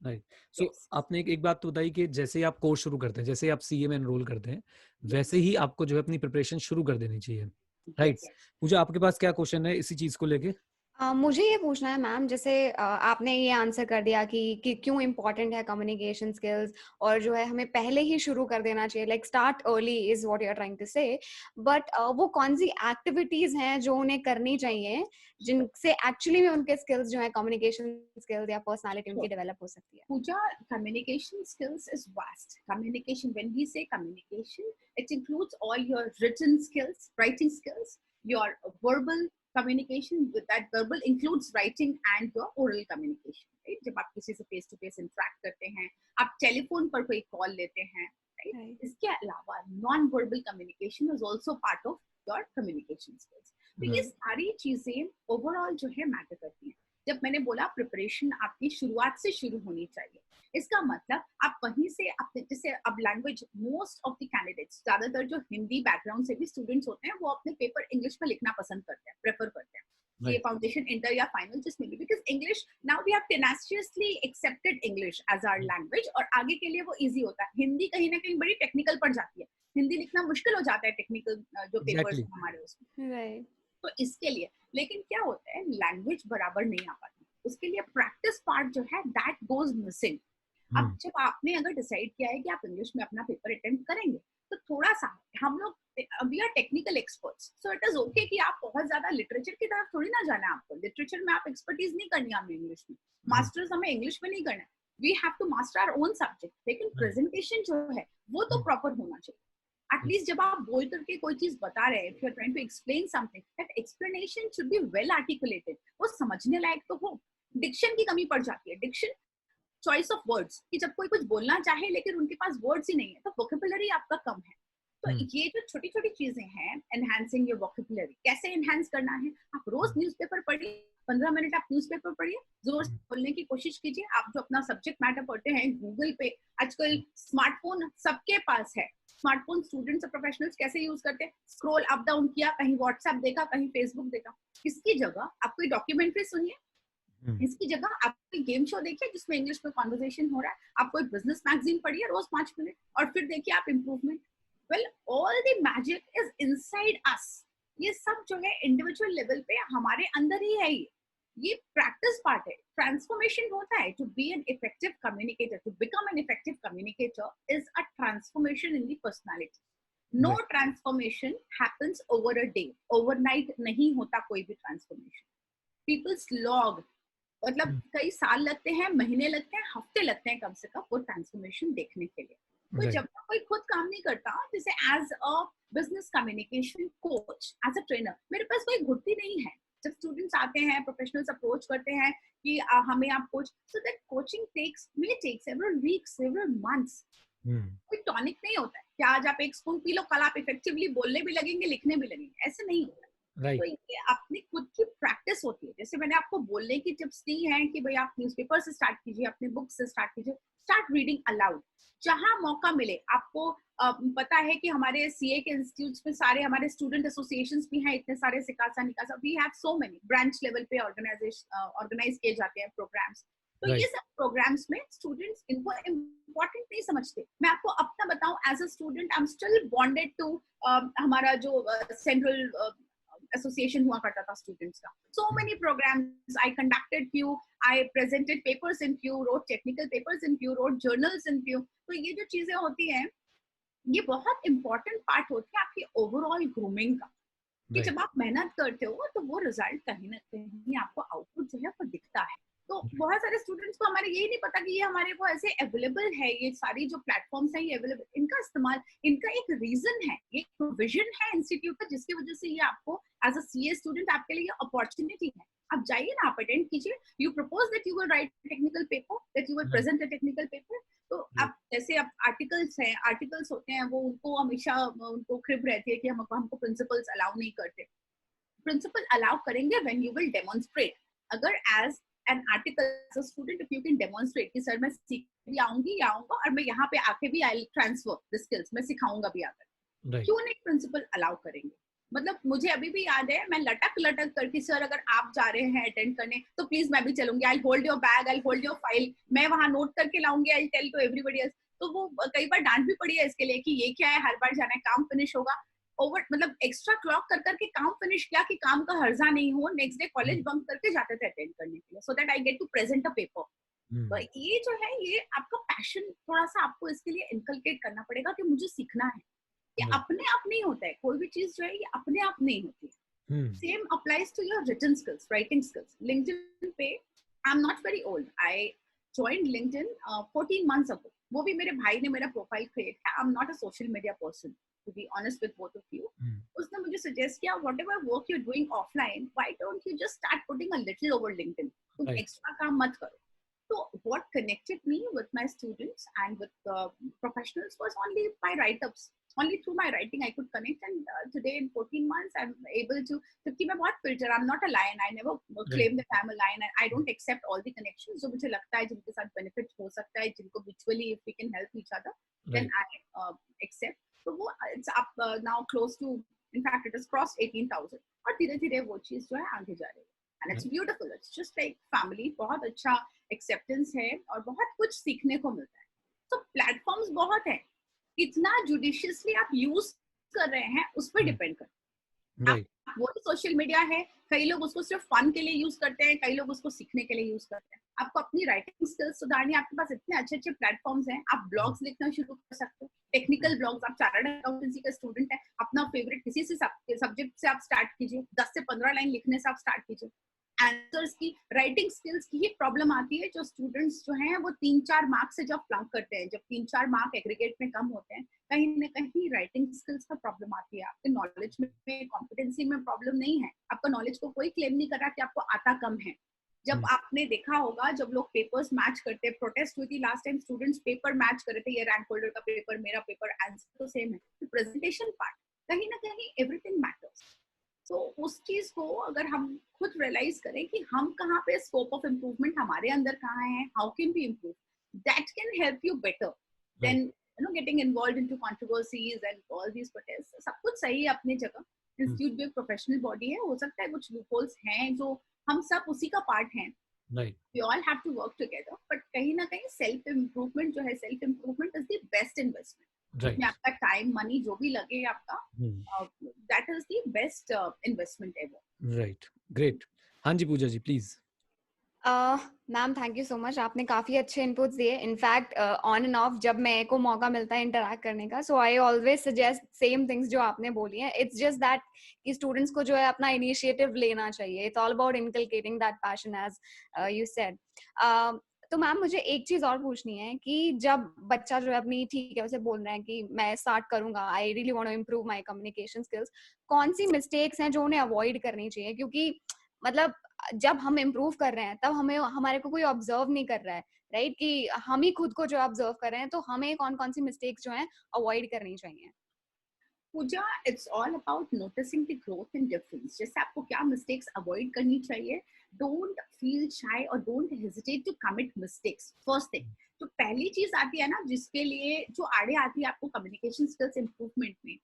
right. सो आपने एक बात तो बताई कि जैसे ही आप कोर्स शुरू करते हैं, जैसे ही आप सीए में एनरोल करते हैं, वैसे ही आपको जो है अपनी प्रिपरेशन शुरू कर देनी चाहिए, राइट। मुझे आपके पास क्या क्वेश्चन है इसी चीज को लेके? मुझे ये पूछना है मैम, जैसे आपने ये आंसर कर दिया कि क्यों इम्पोर्टेंट है कम्युनिकेशन स्किल्स, और जो है हमें पहले ही शुरू कर देना चाहिए, like start early is what you are trying to say. But वो कौन सी एक्टिविटीज हैं जो उन्हें करनी चाहिए जिनसे एक्चुअली में उनके स्किल्स जो है कम्युनिकेशन स्किल्स या पर्सनालिटी उनकी डेवलप हो सकती है? Pooja, communication skills is vast. Communication, when we say communication, it includes all your written skills, writing skills, your verbal communication, with that verbal includes writing and your oral communication, right? जब आप किसी से face to face interact करते हैं, आप telephone पर कोई call लेते हैं, right? इसके अलावा non verbal communication is also part of your communication skills। तो ये सारी चीजें ओवरऑल जो है मैटर करती हैं। जब मैंने बोला प्रिपरेशन आपकी शुरुआत से शुरू होनी चाहिए, इसका मतलब आप वहीं से अपने, जैसे अब language, most of the candidates, ज्यादातर जो हिंदी बैकग्राउंड से भी स्टूडेंट्स होते हैं, वो अपने पेपर इंग्लिश में लिखना पसंद करते हैं, प्रेफर करते हैं, ये फाउंडेशन, इंटर या फाइनल जिसमें भी, because English now we have tenaciously accepted English as our language, और आगे के लिए वो इजी होता है। हिंदी कहीं ना कहीं बड़ी टेक्निकल पड़ जाती है, हिंदी लिखना मुश्किल हो जाता है टेक्निकल जो पेपर्स हैं हमारे उसमें, तो इसके लिए। लेकिन क्या होता है, लैंग्वेज बराबर नहीं आ पाती, उसके लिए प्रैक्टिस पार्ट जो है दैट गोज मिसिंग। अब जब आपने अगर डिसाइड किया है कि आप इंग्लिश में अपना पेपर अटेम्प्ट करेंगे, तो थोड़ा सा हम लोग, we are technical experts, so it is okay कि आप बहुत ज्यादा लिटरेचर की तरफ थोड़ी ना जाना है आपको, लिटरेचर में आप एक्सपर्टीज नहीं करनी है हमें इंग्लिश में, मास्टर्स हमें इंग्लिश में नहीं करना है, we have to master our own subject. लेकिन प्रेजेंटेशन जो है वो तो प्रॉपर होना चाहिए। एटलीस्ट जब आप बोल करके कोई चीज बता रहे हैं, if you are trying to explain something, that explanation should be well articulated, वो समझने लायक तो हो। डिक्शन की कमी पड़ जाती है, डिक्शन, चॉइस ऑफ वर्ड्स, कि जब कोई कुछ बोलना चाहे लेकिन उनके पास वर्ड्स ही नहीं है, तो वोकैबुलरी आपका कम है। तो ये जो छोटी छोटी चीजें हैं, एनहांसिंग योर वोकैबुलरी, कैसे एनहांस करना है, आप रोज न्यूज़पेपर पढ़िए, 15 मिनट आप न्यूज़पेपर पढ़िए, जोर से बोलने की कोशिश कीजिए। आप जो अपना सब्जेक्ट मैटर पढ़ते हैं, गूगल पे आजकल स्मार्टफोन सबके पास है, स्मार्टफोन स्टूडेंट्स और प्रोफेशनल्स कैसे यूज करते हैं, स्क्रॉल अप डाउन किया, कहीं व्हाट्सएप देखा, कहीं फेसबुक देखा, इसकी जगह आप कोई डॉक्यूमेंट्री सुनिए, इसकी जगह आप कोई गेम शो देखिए जिसमें इंग्लिश में कॉन्वर्सेशन हो रहा है, आप कोई बिजनेस मैगजीन पढ़िए रोज 5 मिनट, और फिर देखिए आप improvement. Well, all the magic is inside us. ये सब जो है इंडिविजुअल लेवल पे हमारे अंदर ही है, ये प्रैक्टिस पार्ट है। ट्रांसफॉर्मेशन होता है, to be an effective communicator, to become an effective communicator is a transformation in the personality. No transformation happens over a day, overnight नहीं होता कोई भी ट्रांसफॉर्मेशन। पीपल्स लॉग, मतलब कई साल लगते हैं, महीने लगते हैं, हफ्ते लगते हैं कम से कम वो ट्रांसफॉर्मेशन देखने के लिए। तो जब तक कोई खुद काम नहीं करता, जैसे as a business communication coach, as a trainer, मेरे पास कोई घुट्टी नहीं है। जब स्टूडेंट्स आते हैं, प्रोफेशनल्स अप्रोच करते हैं कि हमें आप coach, so that coaching may take several weeks, several months। कोई टॉनिक नहीं होता है कि आज आप एक स्पून पी लो, कल आप इफेक्टिवली बोलने भी लगेंगे, लिखने भी लगेंगे, ऐसे नहीं होता। तो ये अपनी खुद की प्रैक्टिस होती है। जैसे मैंने आपको बोलने की टिप्स दी हैं कि भाई आप न्यूज़पेपर से स्टार्ट कीजिए, अपने बुक से स्टार्ट कीजिए, स्टार्ट रीडिंग अलाउड जहां मौका मिले आपको। पता है कि हमारे सीए के इंस्टीट्यूट्स में सारे हमारे स्टूडेंट एसोसिएशंस भी हैं, इतने सारे सिकासा NICASA, we have so many branch level पे ऑर्गेनाइज किए जाते हैं प्रोग्राम्स। तो ये सब प्रोग्राम्स में स्टूडेंट्स इनको इम्पोर्टेंट नहीं समझते। मैं आपको अपना बताऊं, as a student I am still bonded to हमारा जो सेंट्रल एसोसिएशन हुआ करता था स्टूडेंट्स का। So many programs I conducted few, I presented papers in few, wrote technical papers in few, wrote journals in few. तो ये जो चीजें होती हैं ये बहुत इंपॉर्टेंट पार्ट होती है आपकी ओवरऑल ग्रूमिंग का, कि जब आप मेहनत करते हो तो वो रिजल्ट कहीं ना कहीं आपको आउटपुट जो है वो दिखता है। तो बहुत सारे स्टूडेंट्स को हमारे यही नहीं पता कि ये हमारे को ऐसे अवेलेबल है, ये सारी जो प्लेटफॉर्म्स हैं ये अवेलेबल, इनका इस्तेमाल, इनका एक रीजन है, ये विजन है इंस्टीट्यूट का, जिसकी वजह से ये आपको एज अ सीए स्टूडेंट आपके लिए अपॉर्चुनिटी है। आप जाइए ना, आप अटेंड कीजिए, you propose that you will write technical paper, that you will present a technical paper. तो आप जैसे आप आर्टिकल्स हैं, आर्टिकल्स होते हैं वो उनको हमेशा उनको क्रिप रहती है कि हमको प्रिंसिपल्स अलाउ नहीं करते। प्रिंसिपल अलाउ करेंगे व्हेन यू विल डेमोन्स्ट्रेट। अगर as an article student if you can demonstrate कि सर मैं सीख भी आऊंगी या आऊंगा और मैं यहाँ पे आके भी आई ट्रांसफर द स्किल्स, मैं सिखाऊंगा भी आकर, क्यों नहीं प्रिंसिपल अलाउ करेंगे। मतलब मुझे अभी भी याद है, मैं लटक लटक करके सर अगर आप जा रहे हैं अटेंड करने तो प्लीज मैं भी चलूंगी, I hold your bag, I hold your file, मैं वहां नोट करके लाऊंगी, I tell to everybody else. तो वो कई बार डांट भी पड़ी है इसके लिए कि ये क्या है, हर बार जाना है, काम फिनिश होगा, ओवर मतलब एक्स्ट्रा क्लॉक कर करके काम फिनिश किया कि काम का हर्जा नहीं हो, नेक्स्ट डे कॉलेज बंक करके जाते थे अटेंड करने के लिए, so that I get to present a paper. तो ये जो है ये आपका पैशन थोड़ा सा आपको इसके लिए इनकलकेट करना पड़ेगा कि मुझे सीखना है। ये अपने आप नहीं होता है, कोई भी चीज जो है ये अपने आप नहीं होती है। Same applies to your written skills, writing skills. LinkedIn पे I am not very old, I joined LinkedIn 14 months ago. वो भी मेरे भाई ने मेरा प्रोफाइल क्रिएट किया। I am not a social media person, to be honest with both of you. उसने मुझे सजेस्ट किया, whatever work you are doing offline, why don't you just start putting a little over LinkedIn? तुम extra काम मत करो। So what connected me with my students and with professionals was only my write-ups. Only through my writing I could connect, and today in 14 months I'm able to, क्योंकि मैं बहुत filter, I'm not a lion, I never claim that I'm a lion, and I don't accept all the connections जो मुझे लगता है जिनके साथ benefit हो सकता है, जिनको mutually if we can help each other, then I accept. तो वो it's up now close to, in fact it has crossed 18,000, और धीरे धीरे वो चीज जो है आगे जा रही है, and it's beautiful, it's just like family, बहुत अच्छा एक्सेप्टेंस है और बहुत कुछ सीखने को मिलता है। तो प्लेटफॉर्म्स बहुत है, कितना जुडिशियसली आप यूज कर रहे हैं उस पर डिपेंड करता है। वो सोशल मीडिया है, कई लोग उसको सिर्फ फन के लिए यूज करते हैं, कई लोग उसको सीखने के लिए यूज करते हैं। आपको अपनी राइटिंग स्किल्स सुधारनी है, आपके पास इतने अच्छे अच्छे प्लेटफॉर्म्स हैं, आप ब्लॉग्स लिखना शुरू कर सकते हो, टेक्निकल ब्लॉग्स। आप चार्टर्ड अकाउंटेंसी का स्टूडेंट है, अपना फेवरेट किसी से सब्जेक्ट से आप स्टार्ट कीजिए, 10 से 15 लाइन लिखने से आप स्टार्ट कीजिए। आंसर्स की, राइटिंग स्किल्स की ही प्रॉब्लम आती है, जो स्टूडेंट्स जो हैं वो 3-4 मार्क से जब फ्लंक करते हैं, जब 3-4 मार्क एग्रीगेट में कम होते हैं, कहीं ना कहीं राइटिंग स्किल्स का प्रॉब्लम आती है। आपके नॉलेज में, कॉम्पिटेंसी में प्रॉब्लम नहीं है, आपका नॉलेज को कोई क्लेम नहीं कर रहा कि आपको आता कम है। जब आपने देखा होगा जब लोग पेपर्स मैच करते, प्रोटेस्ट हुई थी last time, students paper match कर रहे थे, ये रैंक होल्डर का पेपर, मेरा पेपर, आंसर तो सेम है। प्रेजेंटेशन पार्ट, कहीं ना कहीं एवरीथिंग मैटर्स। तो उस चीज को अगर हम खुद रियलाइज करें कि हम कहाँ पे, स्कोप ऑफ इम्प्रूवमेंट हमारे अंदर कहाँ है, how can we improve, that can help you better than you know getting involved into controversies and all these protest. सब कुछ सही है अपनी जगह, इंस्टीट्यूट भी एक प्रोफेशनल बॉडी है, हो सकता है कुछ लूपहोल्स हैं जो हम सब उसी का पार्ट हैं, we all have to work together, but कहीं ना कहीं सेल्फ इम्प्रूवमेंट जो है, self improvement is the best investment. उसमें आपका टाइम, मनी जो भी लगे आपका, that is the best investment ever. Right, great. हाँ जी Pooja ji please. Ma'am thank you so much, आपने काफी अच्छे इनपुट्स दिए। इनफैक्ट ऑन एंड ऑफ जब मेरे को मौका मिलता है इंटरेक्ट करने का, so I always suggest same things जो आपने बोली हैं। इट्स जस्ट दैट कि स्टूडेंट्स को जो है अपना इनिशिएटिव लेना चाहिए। It's all about inculcating that passion as you said. तो मैम मुझे एक चीज और पूछनी है कि जब बच्चा जो है अपनी, ठीक है, उसे बोल रहा है कि मैं स्टार्ट करूंगा, I really want to improve my communication skills, कौन सी मिस्टेक्स हैं जो उन्हें अवॉइड करनी चाहिए? क्योंकि मतलब जब हम इम्प्रूव कर रहे हैं तब हमें, हमारे को कोई ऑब्जर्व नहीं कर रहा है, राइट? कि हम ही खुद को जो ऑब्जर्व कर रहे हैं, तो हमें कौन कौन सी मिस्टेक्स जो हैं अवॉइड करनी चाहिए? Pooja, it's all about noticing the growth and difference. जैसे आपको क्या मिस्टेक्स अवॉइड करनी चाहिए. डोंट फील शाय और don't hesitate to commit mistakes. First thing, तो पहली चीज आती है ना जिसके लिए जो आड़े आती है आपको कम्युनिकेशन स्किल्स इंप्रूवमेंट में.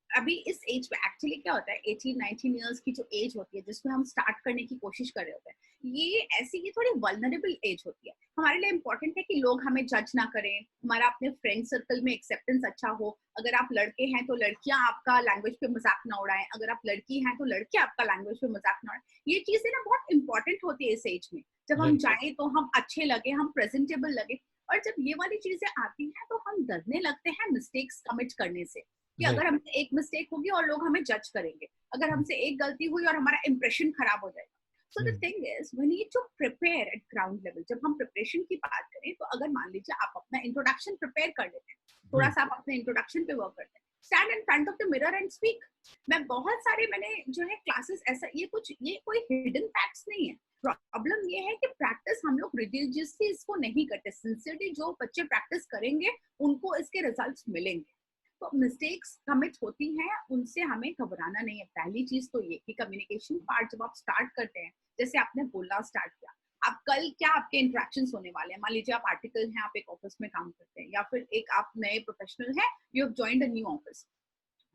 अभी इस एज पे एक्चुअली क्या होता है, 18-19 इयर्स की जो एज होती है जिसमें हम स्टार्ट करने की कोशिश कर रहे होते हैं, ये ऐसी ये थोड़ी वल्नरेबल एज होती है. हमारे लिए इंपॉर्टेंट है कि लोग हमें जज ना करें, हमारा अपने फ्रेंड सर्कल में एक्सेप्टेंस अच्छा हो. अगर आप लड़के हैं तो लड़कियां आपका लैंग्वेज पे मजाक ना उड़ाएं, अगर आप लड़की हैं तो लड़के आपका लैंग्वेज पे मजाक ना उड़ाएं. ये चीजें ना बहुत इंपॉर्टेंट होती है इस एज में. जब हम जाएं तो हम अच्छे लगे, हम प्रेजेंटेबल लगे. और जब ये वाली चीजें आती हैं तो हम डरने लगते हैं मिस्टेक्स कमिट करने से, कि अगर हमसे एक मिस्टेक होगी और लोग हमें जज करेंगे, अगर हमसे एक गलती हुई और हमारा इंप्रेशन खराब हो जाएगा. So the thing is we need to prepare at ground level. जब हम प्रिपरेशन की बात करें तो अगर मान लीजिए आप अपना इंट्रोडक्शन प्रिपेयर कर लेते हैं, थोड़ा सा आप अपने इंट्रोडक्शन पे वर्क करते हैं, stand in front of the mirror and speak. मैंने जो है क्लासेस, ऐसा ये कोई हिडन फैक्ट्स नहीं है. प्रॉब्लम ये है कि प्रैक्टिस हम लोग रिलीजियसली इसको नहीं करते. सिंसियरली जो बच्चे प्रैक्टिस करेंगे उनको इसके रिजल्ट्स मिलेंगे. तो मिस्टेक्स कमिट होती हैं, उनसे हमें घबराना नहीं है. पहली चीज तो ये कि कम्युनिकेशन पार्ट जब आप स्टार्ट करते हैं, जैसे आपने बोलना स्टार्ट किया, आप कल क्या आपके इंटरेक्शंस होने वाले हैं. मान लीजिए आप आर्टिकल हैं, आप एक ऑफिस में काम करते हैं, या फिर एक आप नए प्रोफेशनल हैं, you have joined a new office.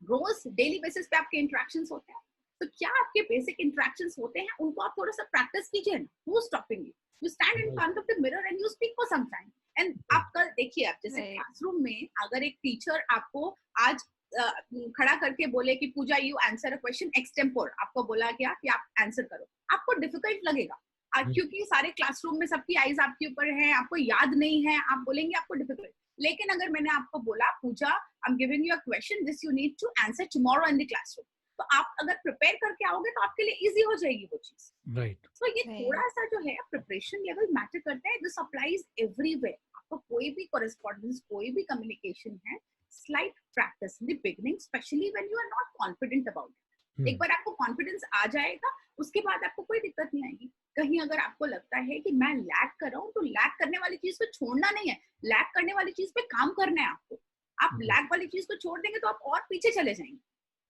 रोज डेली बेसिस पे आपके इंटरेक्शंस होते हैं. तो क्या आपके बेसिक इंटरेक्शंस होते हैं, उनको आप थोड़ा सा प्रैक्टिस कीजिए ना. Who is stopping you? You stand in front of the mirror and you speak for some time. And आप कल देखिए, आप जैसे क्लासरूम में अगर एक टीचर आपको आज खड़ा करके बोले कि Pooja you answer a question extempore, आपको बोला गया कि आप आंसर करो, आपको डिफिकल्ट लगेगा. क्योंकि सारे क्लासरूम में सबकी आईज आपके ऊपर है, आपको याद नहीं है, आप बोलेंगे आपको डिफिकल्ट. लेकिन अगर मैंने आपको बोला Pooja I am giving you a question, this you need to answer tomorrow in the classroom, तो आप अगर प्रिपेयर करके आओगे तो आपके लिए इजी हो जाएगी वो चीज. राइट. तो ये थोड़ा सा जो है प्रिपरेशन लेवल मैटर करता है. This applies everywhere. आपको कोई भी कोरेस्पॉन्डेंस, कोई भी कम्युनिकेशन है, slight practice in the beginning, especially when you are not confident about it. एक बार आपको कॉन्फिडेंस आ जाएगा, उसके बाद आपको कोई दिक्कत नहीं आएगी. कहीं अगर आपको लगता है कि मैं लैग कर रहा हूँ, तो लैग करने वाली चीज को छोड़ना नहीं है, लैग करने वाली चीज पे काम करना है आपको. आप लैग वाली चीज को छोड़ देंगे तो आप और पीछे चले जाएंगे.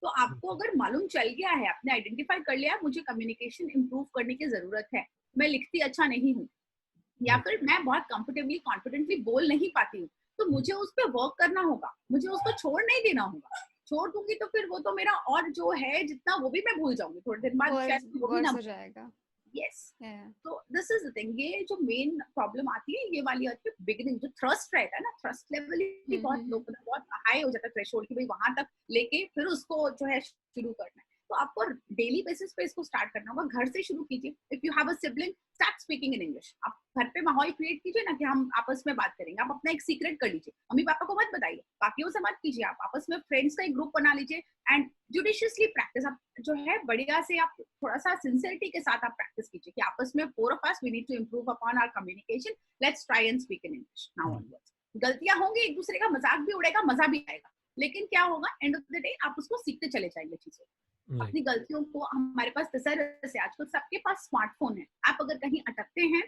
तो आपको अगर मालूम चल गया है, आपने आइडेंटिफाई कर लिया, मुझे कम्युनिकेशन इंप्रूव करने की जरूरत है, मैं लिखती अच्छा नहीं हूँ, या फिर मैं बहुत कंफर्टेबली कॉन्फिडेंटली बोल नहीं पाती हूँ, तो मुझे उस पर वर्क करना होगा, मुझे उसको छोड़ नहीं देना होगा. छोड़ दूंगी तो फिर वो तो मेरा और जो है जितना वो भी मैं भूल जाऊंगी थोड़ी देर बाद, शायद वो भी ना हो जाएगा. यस. तो दिस इज द थिंग. ये जो मेन प्रॉब्लम आती है, ये वाली आती है बिगिनिंग. जो थ्रस्ट रहता है ना, थ्रस्ट लेवल भी बहुत हाई हो जाता है, थ्रेशोल्ड की भाई वहां तक लेके फिर उसको जो है शुरू करना है. तो आपको डेली बेसिस पे इसको स्टार्ट करना होगा. घर से शुरू कीजिए. If you have a sibling, start speaking in English. आप घर पे माहौल क्रिएट कीजिए ना कि हम आपस में बात करेंगे. आप अपना एक सीक्रेट कर लीजिए, मम्मी पापा को मत बताइए, बाकियों से मत कीजिए. आप आपस में फ्रेंड्स का एक ग्रुप बना लीजिए एंड जुडिशियसली प्रैक्टिस. आप जो है बढ़िया से आप थोड़ा सा सिंसियरिटी के साथ आप प्रैक्टिस कीजिए कि आपस में four of us we need to improve upon our communication. Let's try and speak in English now onwards. गलतियां होंगी, एक दूसरे का मजाक भी उड़ेगा, मजा भी आएगा, लेकिन क्या होगा, एंड ऑफ द डे आप उसको सीखते चले जाएंगे चीजें. अपनी गलतियों को, हमारे पास से आजकल सबके पास स्मार्टफोन है. आप अगर कहीं अटकते हैं,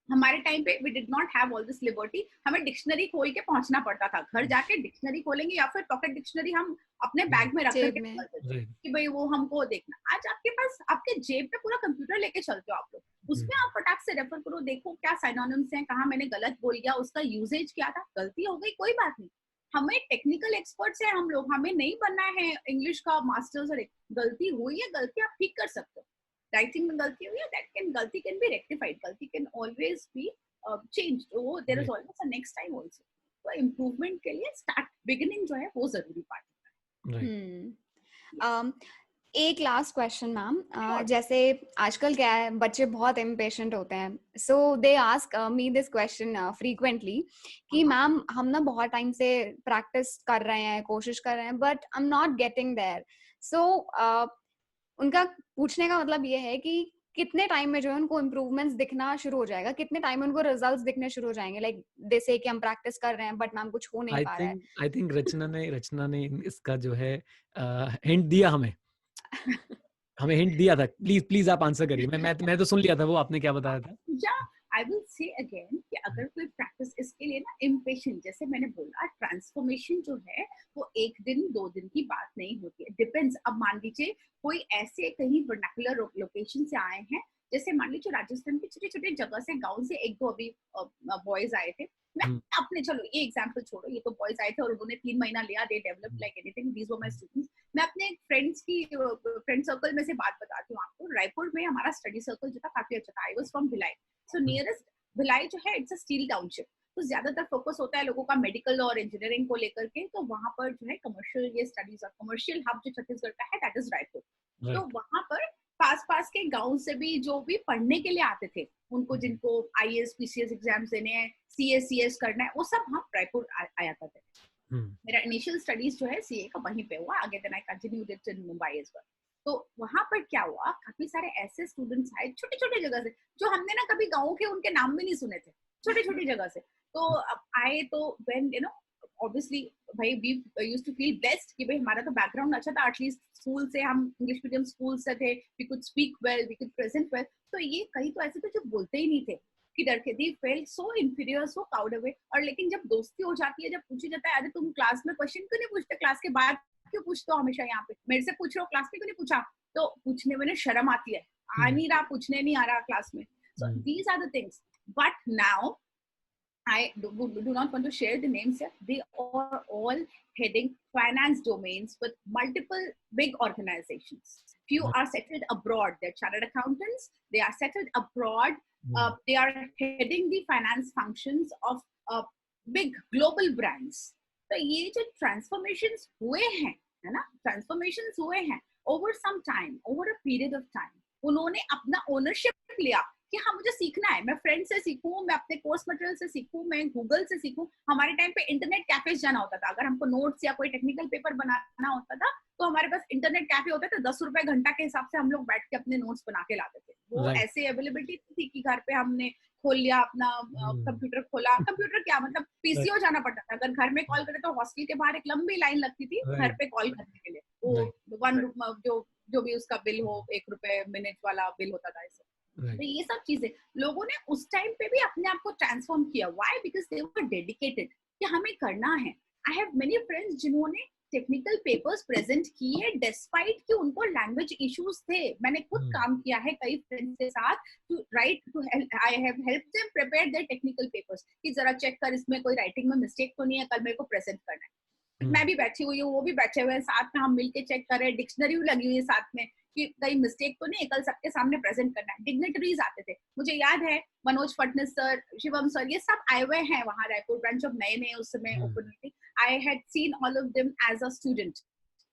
हमारे टाइम पे we did not have all this liberty. हमें डिक्शनरी खोल के पहुंचना पड़ता था. घर जाके डिक्शनरी खोलेंगे या फिर पॉकेट डिक्शनरी हम अपने बैग में रख करके कि भाई वो हमको देखना. आज आपके पास आपके जेब पे पूरा कंप्यूटर लेके चलते हो आप लोग. उसमें आप फटाक से रेफर करो, देखो क्या सिनोनिम्स हैं, कहाँ मैंने गलत बोल गया, उसका यूजेज क्या था. गलती हो गई, कोई बात नहीं. हमें टेक्निकल एक्सपर्ट्स हैं हम लोग, हमें नहीं बनना है इंग्लिश का मास्टर्स. और गलती हुई है, गलती आप ठीक कर सकते हो. राइटिंग में गलती हुई है, गलती कैन बी रेक्टिफाइड, गलती कैन ऑलवेज बी चेंज्ड. वो there is always a next time also. तो इम्प्रूवमेंट के लिए स्टार्ट बिगिनिंग जो है वो जरूरी पार्ट है. एक लास्ट क्वेश्चन मैम. जैसे आजकल क्या है, बच्चे बहुत इम्पेशेंट होते हैं, so they ask me this question frequently कि मैम हम ना बहुत टाइम से प्रैक्टिस कर रहे हैं, कोशिश कर रहे हैं, but I am not getting there. सो उनका पूछने का मतलब ये है कि कितने टाइम में जो है उनको इम्प्रूवमेंट्स दिखना शुरू हो जाएगा, कितने टाइम में उनको रिजल्ट्स दिखने शुरू हो जाएंगे. लाइक दे से कि हम प्रैक्टिस कर रहे हैं बट मैम कुछ हो नहीं पा रहा है. आई थिंक रचना ने इसका जो है हिंट दिया हमें. हमें हिंट दिया था. प्लीज आप आंसर करिए. मैं तो सुन लिया था वो आपने क्या बताया था. या आई विल से अगेन कि अगर कोई प्रैक्टिस इसके लिए ना इम्पेशेंट, जैसे मैंने बोला ट्रांसफॉर्मेशन जो है वो 1 दिन 2 दिन की बात नहीं होती है, डिपेंड्स। अब मान लीजिए कोई ऐसे कहीं वर्नाकुलर लोकेशन से आए हैं, जैसे मान लीजिए राजस्थान के छोटे छोटे जगह से, गांव से 1-2 अभी बॉयज आए थे, मैं अपने, चलो ये एग्जांपल छोड़ो, ये तो बॉयज आए थे और उन्होंने 3 महीना लिया, they develop like anything, these were my students. मैं अपने फ्रेंड सर्कल में से बात बताती हूँ आपको। रायपुर में हमारा स्टडी सर्कल जो था काफी अच्छा था। I was from Bhilai, so nearest Bhilai जो है इट्स अ स्टील टाउनशिप, तो ज्यादातर फोकस होता है लोगों का मेडिकल और इंजीनियरिंग को लेकर के, तो वहां पर जो है कमर्शियल ये स्टडीज और कमर्शियल हब जो छत्तीसगढ़ का है दैट इज रायपुर। तो वहां पर पास पास के गांव से भी जो भी पढ़ने के लिए आते थे, उनको जिनको आईएएस पीसीएस एग्जाम्स देने हैं, सीएस करना है, वो सब हम रायपुर आया करते थे। मेरा इनिशियल स्टडीज जो है सीए का वहीं पे हुआ, आगे then I continued it in Mumbai as well. तो वहां पर क्या हुआ, काफी सारे ऐसे स्टूडेंट्स आए छोटे छोटे जगह से, जो हमने ना कभी गाँव के उनके नाम भी नहीं सुने थे, छोटे छोटे जगह से। तो अब आए तो व्हेन यू नो ऑब्वियसली भाई we used to feel blessed कि भाई हमारा तो बैकग्राउंड अच्छा था, एटलीस्ट स्कूल से हम इंग्लिश मीडियम स्कूल से थे, we could speak well, we could present well. तो ये कई तो ऐसे थे जो बोलते ही नहीं थे, कि डर के, they felt so inferior, so cowed away. और लेकिन जब दोस्ती हो जाती है, जब पूछा जाता है अरे तुम क्लास में क्वेश्चन क्यों नहीं पूछते, क्लास के बाद क्यों पूछते हो हमेशा, यहाँ पे मेरे से पूछ रहे हो, क्लास में क्यों नहीं पूछा, तो पूछने में शर्म आती है, आ नहीं रहा, पूछने नहीं आ रहा क्लास में। So these are the things. But now I do not want to share the names here. They are all heading finance domains with multiple big organizations. Few are settled abroad. They're chartered accountants. They are settled abroad. They are heading the finance functions of big global brands. तो ये जो transformations हुए हैं, है ना, transformations हुए हैं over some time, over a period of time, उन्होंने अपना ownership लिया कि हाँ मुझे सीखना है, मैं फ्रेंड से सीखूं, मैं अपने कोर्स मटेरियल से सीखूं, मैं गूगल से सीखूं। हमारे टाइम पे इंटरनेट कैफे जाना होता था, अगर हमको नोट्स या कोई टेक्निकल पेपर बनाना होता था तो हमारे पास इंटरनेट कैफे होता था, 10 रुपए घंटा के हिसाब से हम लोग बैठ के अपने नोट्स बना के लाते थे। वो ऐसे अवेलेबिलिटी थी कि घर पे हमने खोल लिया अपना कंप्यूटर खोला, कंप्यूटर क्या मतलब पीसीओ जाना पड़ता था, अगर घर में कॉल करे तो हॉस्टल के बाहर एक लंबी लाइन लगती थी घर पे कॉल करने के लिए, वो जो भी उसका बिल हो, 1 रुपए मिनट वाला बिल होता था ऐसे। तो ये सब चीजें लोगों ने उस टाइम पे भी अपने आप को ट्रांसफॉर्म किया। Why? Because they were dedicated कि हमें करना है। आई हैव मेनी फ्रेंड्स जिन्होंने टेक्निकल पेपर्स प्रेजेंट किए डिस्पाइट कि उनको लैंग्वेज इश्यूज थे। मैंने खुद काम किया है कई फ्रेंड्स के साथ to write to I have help them prepare their technical papers कि जरा चेक कर इसमें कोई राइटिंग में मिस्टेक तो नहीं है, कल मेरे को प्रेजेंट करना है। मैं भी बैठी हुई हूँ, वो भी बैठे हुए हैं, साथ में हम मिलके चेक कर रहे हैं, डिक्शनरी भी लगी हुई है साथ में कि कहीं मिस्टेक तो नहीं है, कल सबके सामने प्रेजेंट करना है। डिग्नेटरीज आते थे, मुझे याद है मनोज फडणवीस सर, शिवम सर, ये सब आए हुए हैं वहां रायपुर ब्रांच जब नए नए उस समय ओपन हुई थी। I had seen all of them as a student,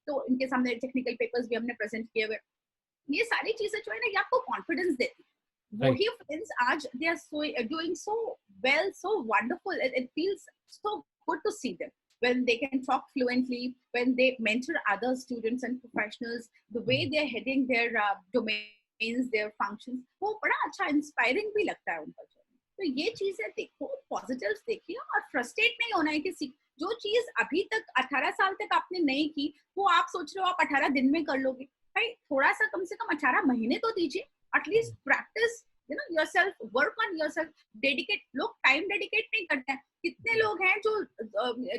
तो इनके सामने टेक्निकल पेपर्स भी हमने प्रेजेंट किए हुए। ये सारी चीजें जो है ना, ये आपको कॉन्फिडेंस देती। वही फ्रेंड्स आज they are so doing so well, so wonderful, it feels so good to see them when they can talk fluently, when they mentor other students and professionals, the way they're heading their domains, their functions, वो बड़ा अच्छा inspiring भी लगता है उनका। तो ये चीजें देखो, पॉजिटिव्स देखिए और फ्रस्ट्रेट नहीं होना है कि जो चीज अभी तक 18 साल तक आपने नहीं की वो आप सोच रहे हो आप 18 दिन में कर लोगे। भाई थोड़ा सा कम से कम 18 महीने तो दीजिए, at least practice, you know, yourself, work on yourself, dedicate। लोग टाइम डेडिकेट नहीं करते हैं। कितने लोग हैं जो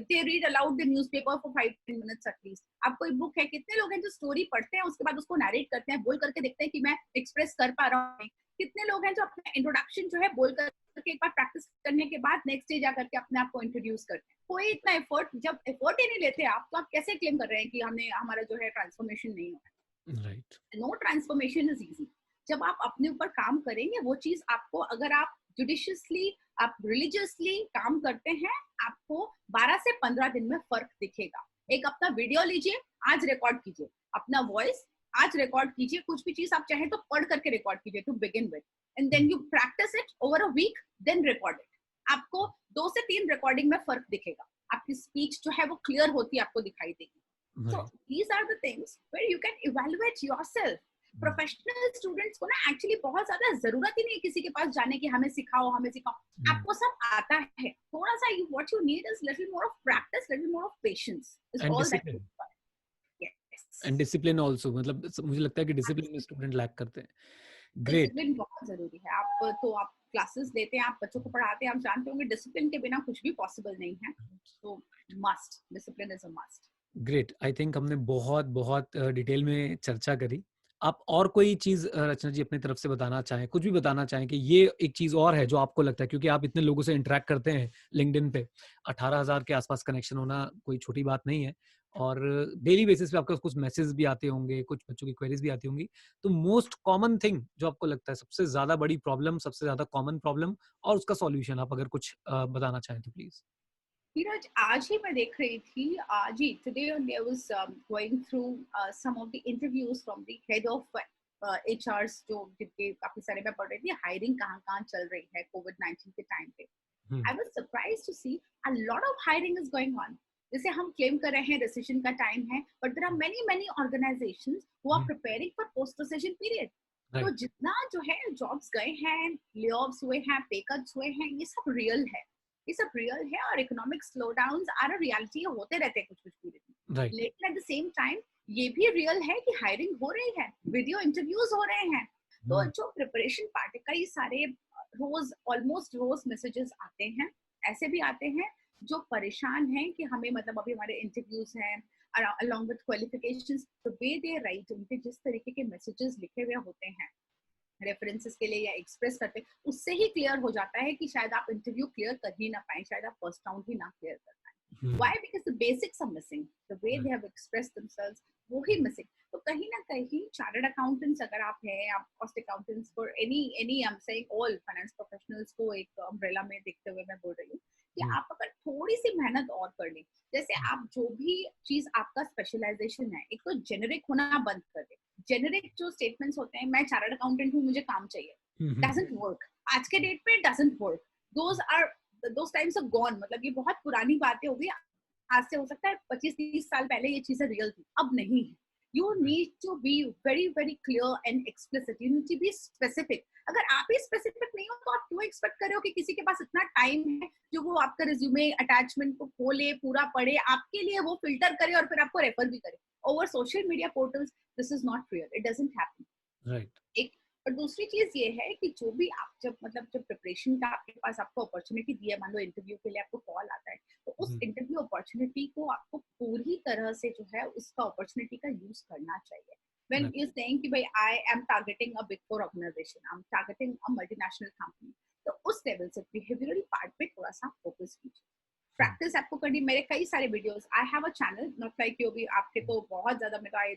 they read aloud the newspaper for 5-10 minutes at least। आप कोई बुक है, कितने लोग हैं जो स्टोरी पढ़ते हैं उसके बाद उसको नरेट करते हैं, बोल करके देखते हैं कि मैं एक्सप्रेस कर पा रहा हूँ। कितने लोग हैं जो अपना इंट्रोडक्शन जो है बोल करके एक बार प्रैक्टिस करने के बाद नेक्स्ट डे जाकर के अपने आप को इंट्रोड्यूस करते हैं। कोई इतना एफर्ट, जब एफर्ट ही नहीं लेते आप, तो आप कैसे क्लेम कर रहे हैं कि हमने हमारा जो है ट्रांसफॉर्मेशन नहीं हुआ। Right, no transformation is easy. जब आप अपने ऊपर काम करेंगे वो चीज आपको, अगर आप जुडिशियसली, आप रिलीजियसली काम करते हैं, आपको 12 से 15 दिन में फर्क दिखेगा। एक अपना वीडियो लीजिए, आज रिकॉर्ड कीजिए, अपना वॉइस आज रिकॉर्ड कीजिए, कुछ भी चीज आप चाहें तो पढ़ करके रिकॉर्ड कीजिए to begin with, and then you practice it over a week, then record it. आपको 2 से 3 रिकॉर्डिंग में फर्क दिखेगा, आपकी स्पीच जो है वो क्लियर होती है, आपको दिखाई देगी। So these are the things where you can evaluate yourself. Professional students को ना एक्चुअली बहुत ज्यादा जरूरत ही नहीं है किसी के पास जाने की हमें सिखाओ हमें सिखाओ, आपको सब आता है। थोड़ा सा what you need is little more of practice, little more of patience, is all that. And discipline also, मतलब मुझे लगता है कि डिसिप्लिन में स्टूडेंट लैक करते हैं। ग्रेट, डिसिप्लिन बहुत जरूरी है। आप क्लासेस लेते हैं, आप बच्चों को पढ़ाते हैं, आप जानते होंगे डिसिप्लिन के बिना कुछ भी पॉसिबल नहीं है. तो must, discipline is a must. Great. I think हमने बहुत बहुत डिटेल में चर्चा करी। आप और कोई चीज़ रचना जी अपनी तरफ से बताना चाहें, कुछ भी बताना चाहें कि ये एक चीज़ और है जो आपको लगता है, क्योंकि आप इतने लोगों से इंटरैक्ट करते हैं लिंक्डइन पे, 18,000 के आसपास कनेक्शन होना कोई छोटी बात नहीं है और डेली बेसिस पे आपके पास कुछ मैसेज भी आते होंगे, कुछ बच्चों की क्वेरीज भी आती होंगी। तो मोस्ट कॉमन थिंग जो आपको लगता है, सबसे ज़्यादा बड़ी प्रॉब्लम, सबसे ज़्यादा कॉमन प्रॉब्लम और उसका सॉल्यूशन आप अगर कुछ बताना चाहें तो प्लीज़? धीरज, आज ही मैं देख रही थी, आज ही today only I was going through some of the interviews from the head of HRs, जो जिनके काफी सारे मैं पढ़ रही थी, हायरिंग कहाँ कहाँ चल रही है कोविड 19 के टाइम पे. Hmm, I was surprised to see a lot of hiring is going on. जैसे हम क्लेम कर रहे हैं रिसेशन का टाइम है, but there are many many organisations who are um, preparing for post recession period. तो right, जितना जो है जॉब्स गए हैं, ले ऑफ्स हुए हैं, पे कट्स हुए हैं, ये सब रियल है. ये सब रियल है और इकोनॉमिक स्लोडाउन्स आर अ रियलिटी, होते रहते हैं कुछ कुछ पीरियड में. राइट, लेकिन एट द सेम टाइम ये भी रियल है कि हायरिंग हो रही है, वीडियो इंटरव्यूज हो रहे हैं. तो हुँ, जो प्रिपरेशन पार्ट है, कई सारे रोज, ऑलमोस्ट रोज मैसेजेस आते हैं. ऐसे भी आते हैं जो परेशान हैं कि हमें, मतलब अभी हमारे इंटरव्यूज हैं along with qualifications, the way they write, उनके जिस तरीके के मैसेजेस लिखे हुए होते हैं रेफरेंसेस के लिए या एक्सप्रेस करते हैं, उससे ही क्लियर हो जाता है कि शायद आप इंटरव्यू क्लियर कर ही ना पाए, शायद आप फर्स्ट राउंड ही ना क्लियर कर पाए. हुँ, Why? Because the basics are missing. The way right, they have expressed themselves, वो ही missing. तो कहीं ना कहीं चार्टर्ड अकाउंटेंट्स अगर आप हैं, आप cost accountants for any I am saying all finance professionals को एक अम्ब्रेला में देखते हुए मैं बोल रही हूँ कि हुँ, आप अगर थोड़ी सी मेहनत और कर लें, जैसे हुँ, आप जो भी चीज आपका स्पेशलाइजेशन है, एक तो जेनरिक होना बंद कर दे. जेनरिक जो स्टेटमेंट्स होते हैं, मैं चार्टर्ड अकाउंटेंट हूँ, मुझे काम चाहिए, हुँ, हुँ, डजंट वर्क. आज के डेट पे doesn't work. Those are, those times are gone. मतलब ये बहुत पुरानी बातें हो गई. आज से हो सकता है 25-30 साल पहले ये चीजें रियल थी, अब नहीं है. You right, need to be very very clear and explicit. You need to be specific. अगर आप ही स्पेसिफिक नहीं हो तो आप क्यों एक्सपेक्ट कर रहे हो कि किसी के पास इतना टाइम है जो वो आपका रिज्यूमे अटैचमेंट को खोले, पूरा पढ़े, आपके लिए वो फिल्टर करे और फिर आपको रेफर भी करे over social media portals. This is not real. It doesn't happen. Right, एक. और दूसरी चीज ये है कि जो भी आप जब, मतलब जब प्रिपरेशन का आपके पास आपको अपॉर्चुनिटी दी है, मान लो इंटरव्यू के लिए आपको कॉल आता है, तो उस हुँ, इंटरव्यू अपॉर्चुनिटी को आपको पूरी तरह से जो है उसका अपॉर्चुनिटी का यूज करना चाहिए. when राइट, you saying कि भाई I am targeting a big four organization, I'm targeting a multinational company, तो उस लेवल से बिहेवियरल पार्ट पे थोड़ा सा फोकस कीजिए. हुँ, प्रैक्टिस आपको करनी. मेरे कई सारे videos, I have a channel, not like you भी आपके तो बहुत ज्यादा. मैं I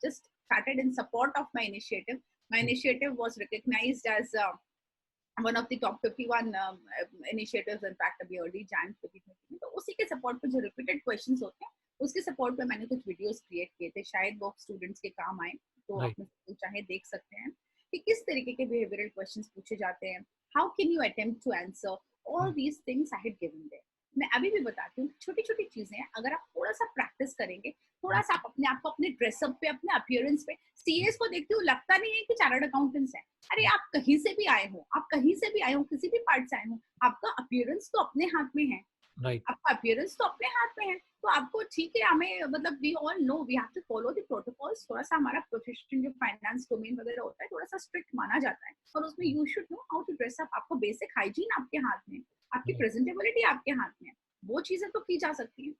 just started in support of my initiative. My hmm, initiative was recognized as one of the top 51 initiatives, in fact, अभी early Jan 2020 में. तो उसी के सपोर्ट पे जो रिपीटेड क्वेश्चंस होते हैं, उसके सपोर्ट पे मैंने कुछ वीडियोस क्रिएट किए थे, शायद वो स्टूडेंट्स के काम आए. तो राइट, आप चाहे देख सकते हैं कि किस तरीके के बिहेवियरल क्वेश्चंस पूछे जाते हैं, how can you attempt to answer all um, these things. I had given there. मैं अभी भी बताती हूँ, छोटी छोटी चीजें हैं, अगर आप थोड़ा सा प्रैक्टिस करेंगे, थोड़ा हुँ, सा आप अपने आप को अपने ड्रेसअप पे, अपने अपीयरेंस पे, सीएस को देखती हूँ लगता नहीं है कि चार्टर्ड अकाउंटेंट्स है. अरे हुँ, आप कहीं से भी आए हो, आप कहीं से भी आए हो, किसी भी पार्ट से आए हो, आपका अपीयरेंस तो अपने हाथ में है. राइट, आपका अपीयरेंस तो अपने हाथ में है. तो आपको ठीक है, हमें मतलब we all know we have to follow the protocols. थोड़ा सा हमारा प्रोफेशन जो फाइनेंस डोमेन वगैरह होता है, थोड़ा सा स्ट्रिक्ट माना जाता है, और उसमें hmm, you should know how to dress up. आपको बेसिक हाइजीन आपके हाथ में, आपकी राइट, प्रेजेंटेबिलिटी आपके हाथ में, वो चीजें तो की जा सकती है.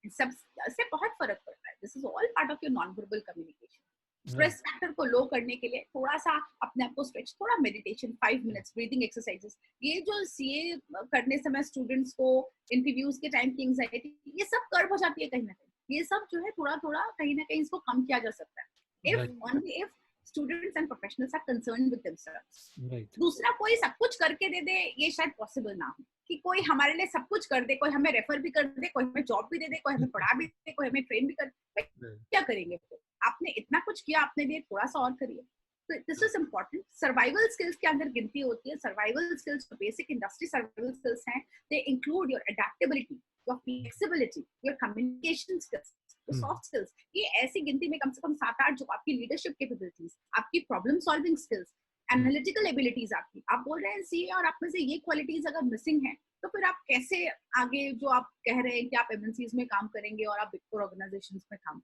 सब से बहुत फर्क पड़ता है. This is all part of your non verbal communication. Right, stress factor को लो करने के लिए थोड़ा सा अपने आप को स्ट्रेच, थोड़ा मेडिटेशन, 5 मिनट्स ब्रीदिंग एक्सरसाइजेस. ये जो सीए करने समय स्टूडेंट्स को इंटरव्यूज के टाइम की एंजाइटी, ये सब कर्व हो जाती है कहीं ना कहीं. ये सब जो है थोड़ा थोड़ा कहीं ना कहीं इसको कम किया जा सकता है, right, if only if students and professionals are concerned with themselves. Right, दूसरा, कोई सब कुछ करके दे दे, ये शायद पॉसिबल ना हो. कि कोई हमारे लिए सब कुछ कर दे, कोई हमें रेफर भी कर दे, कोई हमें जॉब भी दे दे, कोई हमें पढ़ा भी दे, कोई हमें ट्रेन भी कर दे. राइट, क्या करेंगे फिर? आपने इतना कुछ किया, अपने लिए थोड़ा सा और करिए. तो this is important. Survival skills के अंदर गिनती होती है. Survival skills, basic industry survival skills हैं. They include your adaptability, your flexibility, your communication skills, your hmm, soft skills. ये ऐसी गिनती में कम से कम 7-8 जो आपकी लीडरशिप कैपेबिलिटीज, आपकी प्रॉब्लम सॉल्विंग स्किल्स, हुँ, एनालिटिकल एबिलिटीज आपकी, आप बोल रहे हैं सीए और आप में से ये क्वालिटीज अगर मिसिंग है, तो फिर आप कैसे आगे जो आप कह रहे हैं कि आप एमएनसीज में काम करेंगे और आप बिग फोर ऑर्गेनाइजेशंस में काम.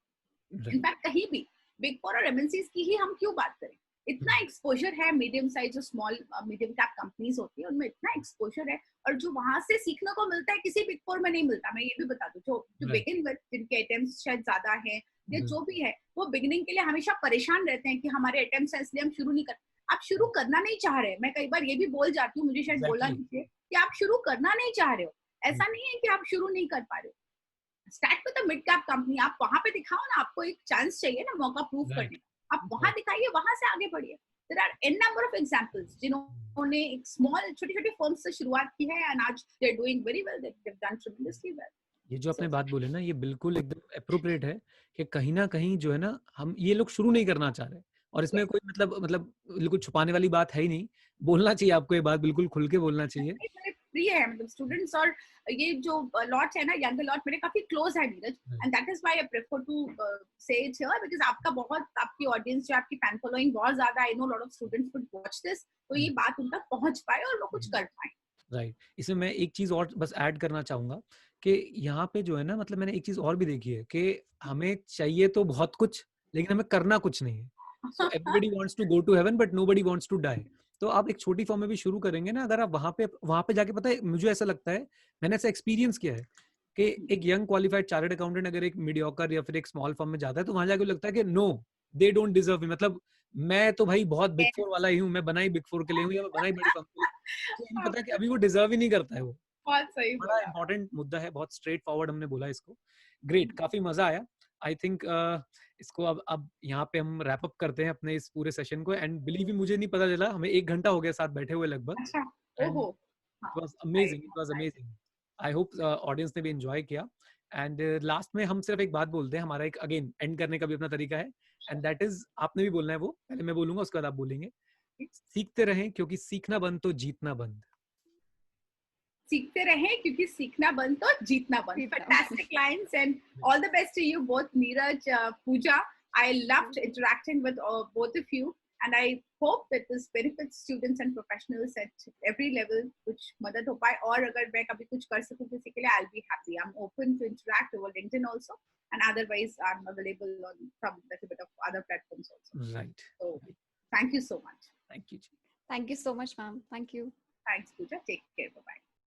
राइट, इनफैक्ट कहीं भी बिग फोर और एमएनसीज की ही हम क्यों बात करें, इतना एक्सपोजर है मीडियम साइज, जो स्मॉल मीडियम कैप कंपनीज होती है उनमें इतना एक्सपोजर है, और जो वहां से सीखने को मिलता है किसी बिग फोर में नहीं मिलता। मैं ये भी बता दूं, जो बिगिन विद, जिनके अटेम्प्ट्स शायद ज्यादा है या जो भी है, वो बिगिनिंग के लिए हमेशा परेशान रहते हैं कि हमारे अटेम्प्ट्स हैं इसलिए हम शुरू नहीं कर। आप शुरू करना नहीं चाह रहे। मैं कई बार ये भी बोल जाती हूँ, मुझे शायद बोला नहीं चाहिए, कि आप शुरू करना नहीं चाह रहे हो। ऐसा नहीं है कि आप शुरू नहीं कर पा रहे हो। Start with the mid cap company, आप वहां पे दिखाओ ना, आपको एक चांस चाहिए ना मौका प्रूव करने का, आप वहां दिखाइए, वहां से आगे बढ़िए। There are an number of examples जिन्होंने एक स्मॉल छोटी-छोटी फर्म से शुरुआत की है एंड आज they are doing very well, they have done tremendously well. ये जो आपने बात बोले ना, ये बिल्कुल एकदम एप्रोप्रिएट है कि कहीं ना कहीं जो है ना, हम ये लोग शुरू नहीं करना चाह रहे, और इसमें कोई मतलब बिल्कुल छुपाने वाली बात है ही नहीं। बोलना चाहिए आपको, ये बात बिल्कुल खुल के बोलना चाहिए। मेरे प्रिय है, मतलब स्टूडेंट्स, और ये जो लॉट है ना, यंग लॉट मेरे काफी क्लोज है Neeraj, and that is why I prefer to say it here, because आपका बहुत, आपकी ऑडियंस जो, आपकी फैन फॉलोइंग बहुत ज्यादा, I know lot of students would watch this, तो ये बात उन तक पहुंच पाए और वो कुछ कर पाए। राइट। इसमें मैं एक चीज और बस ऐड करना चाहूंगा कि यहाँ पे जो है ना, मतलब मैंने एक चीज और भी देखी है कि हमें चाहिए तो बहुत कुछ, लेकिन हमें करना कुछ नहीं है। So everybody wants to go to heaven but nobody wants to die. तो आप एक छोटी फॉर्म में भी शुरू करेंगे ना, अगर आप वहां पे जाके, पता है मुझे ऐसा लगता है, मैंने ऐसा एक्सपीरियंस किया है कि एक यंग क्वालिफाइड चार्टर्ड अकाउंटेंट अगर एक मीडियोकर या फिर एक स्मॉल फर्म में जाता है, तो वहां जाके लगता है कि नो, दे डोंट डिजर्व मी। मतलब मैं तो भाई बहुत बिग फोर वाला ही हूँ, मैं बना ही बिग फोर के लिए हूँ, या मैं बना ही बड़ी फर्म के लिए। तो नहीं पता कि अभी वो डिजर्व ही नहीं करता है वो। बहुत सही बड़ा बोला। इंपॉर्टेंट मुद्दा है, बहुत स्ट्रेट फॉरवर्ड हमने बोला इसको। ग्रेट, काफी मजा आया। आई थिंक इसको अब यहाँ पे हम रैप अप करते हैं अपने इस पूरे सेशन को। एंड बिलीव मी, मुझे नहीं पता चला, हमें 1 घंटा हो गया साथ बैठे हुए लगभग। अच्छा, एंड ओहो, it was amazing, it was amazing. I hope audience ने भी एंजॉय किया। एंड लास्ट में हम सिर्फ एक बात बोलते हैं, हमारा एक अगेन एंड करने का भी अपना तरीका है, एंड दैट इज, आपने भी बोलना है वो, पहले मैं बोलूंगा उसके बाद आप बोलेंगे। सीखते रहें क्योंकि सीखना बंद तो जीतना बंद। सीखते रहें क्योंकि सीखना बंद तो जीतना बंद। Fantastic lines, and all the best to you both, Neeraj, Pooja. I loved interacting with both of you, and I hope that this benefits students and professionals at every level, which मदद हो पाए। और अगर मैं कभी कुछ कर सकूं किसी के लिए, I'll be happy. I'm open to interact over LinkedIn also, and otherwise I'm available on some little bit of other platforms also. Right. So thank you so much. Thank you. Thank you so much, ma'am. Thank you. Thanks, Pooja. Take care. Bye bye.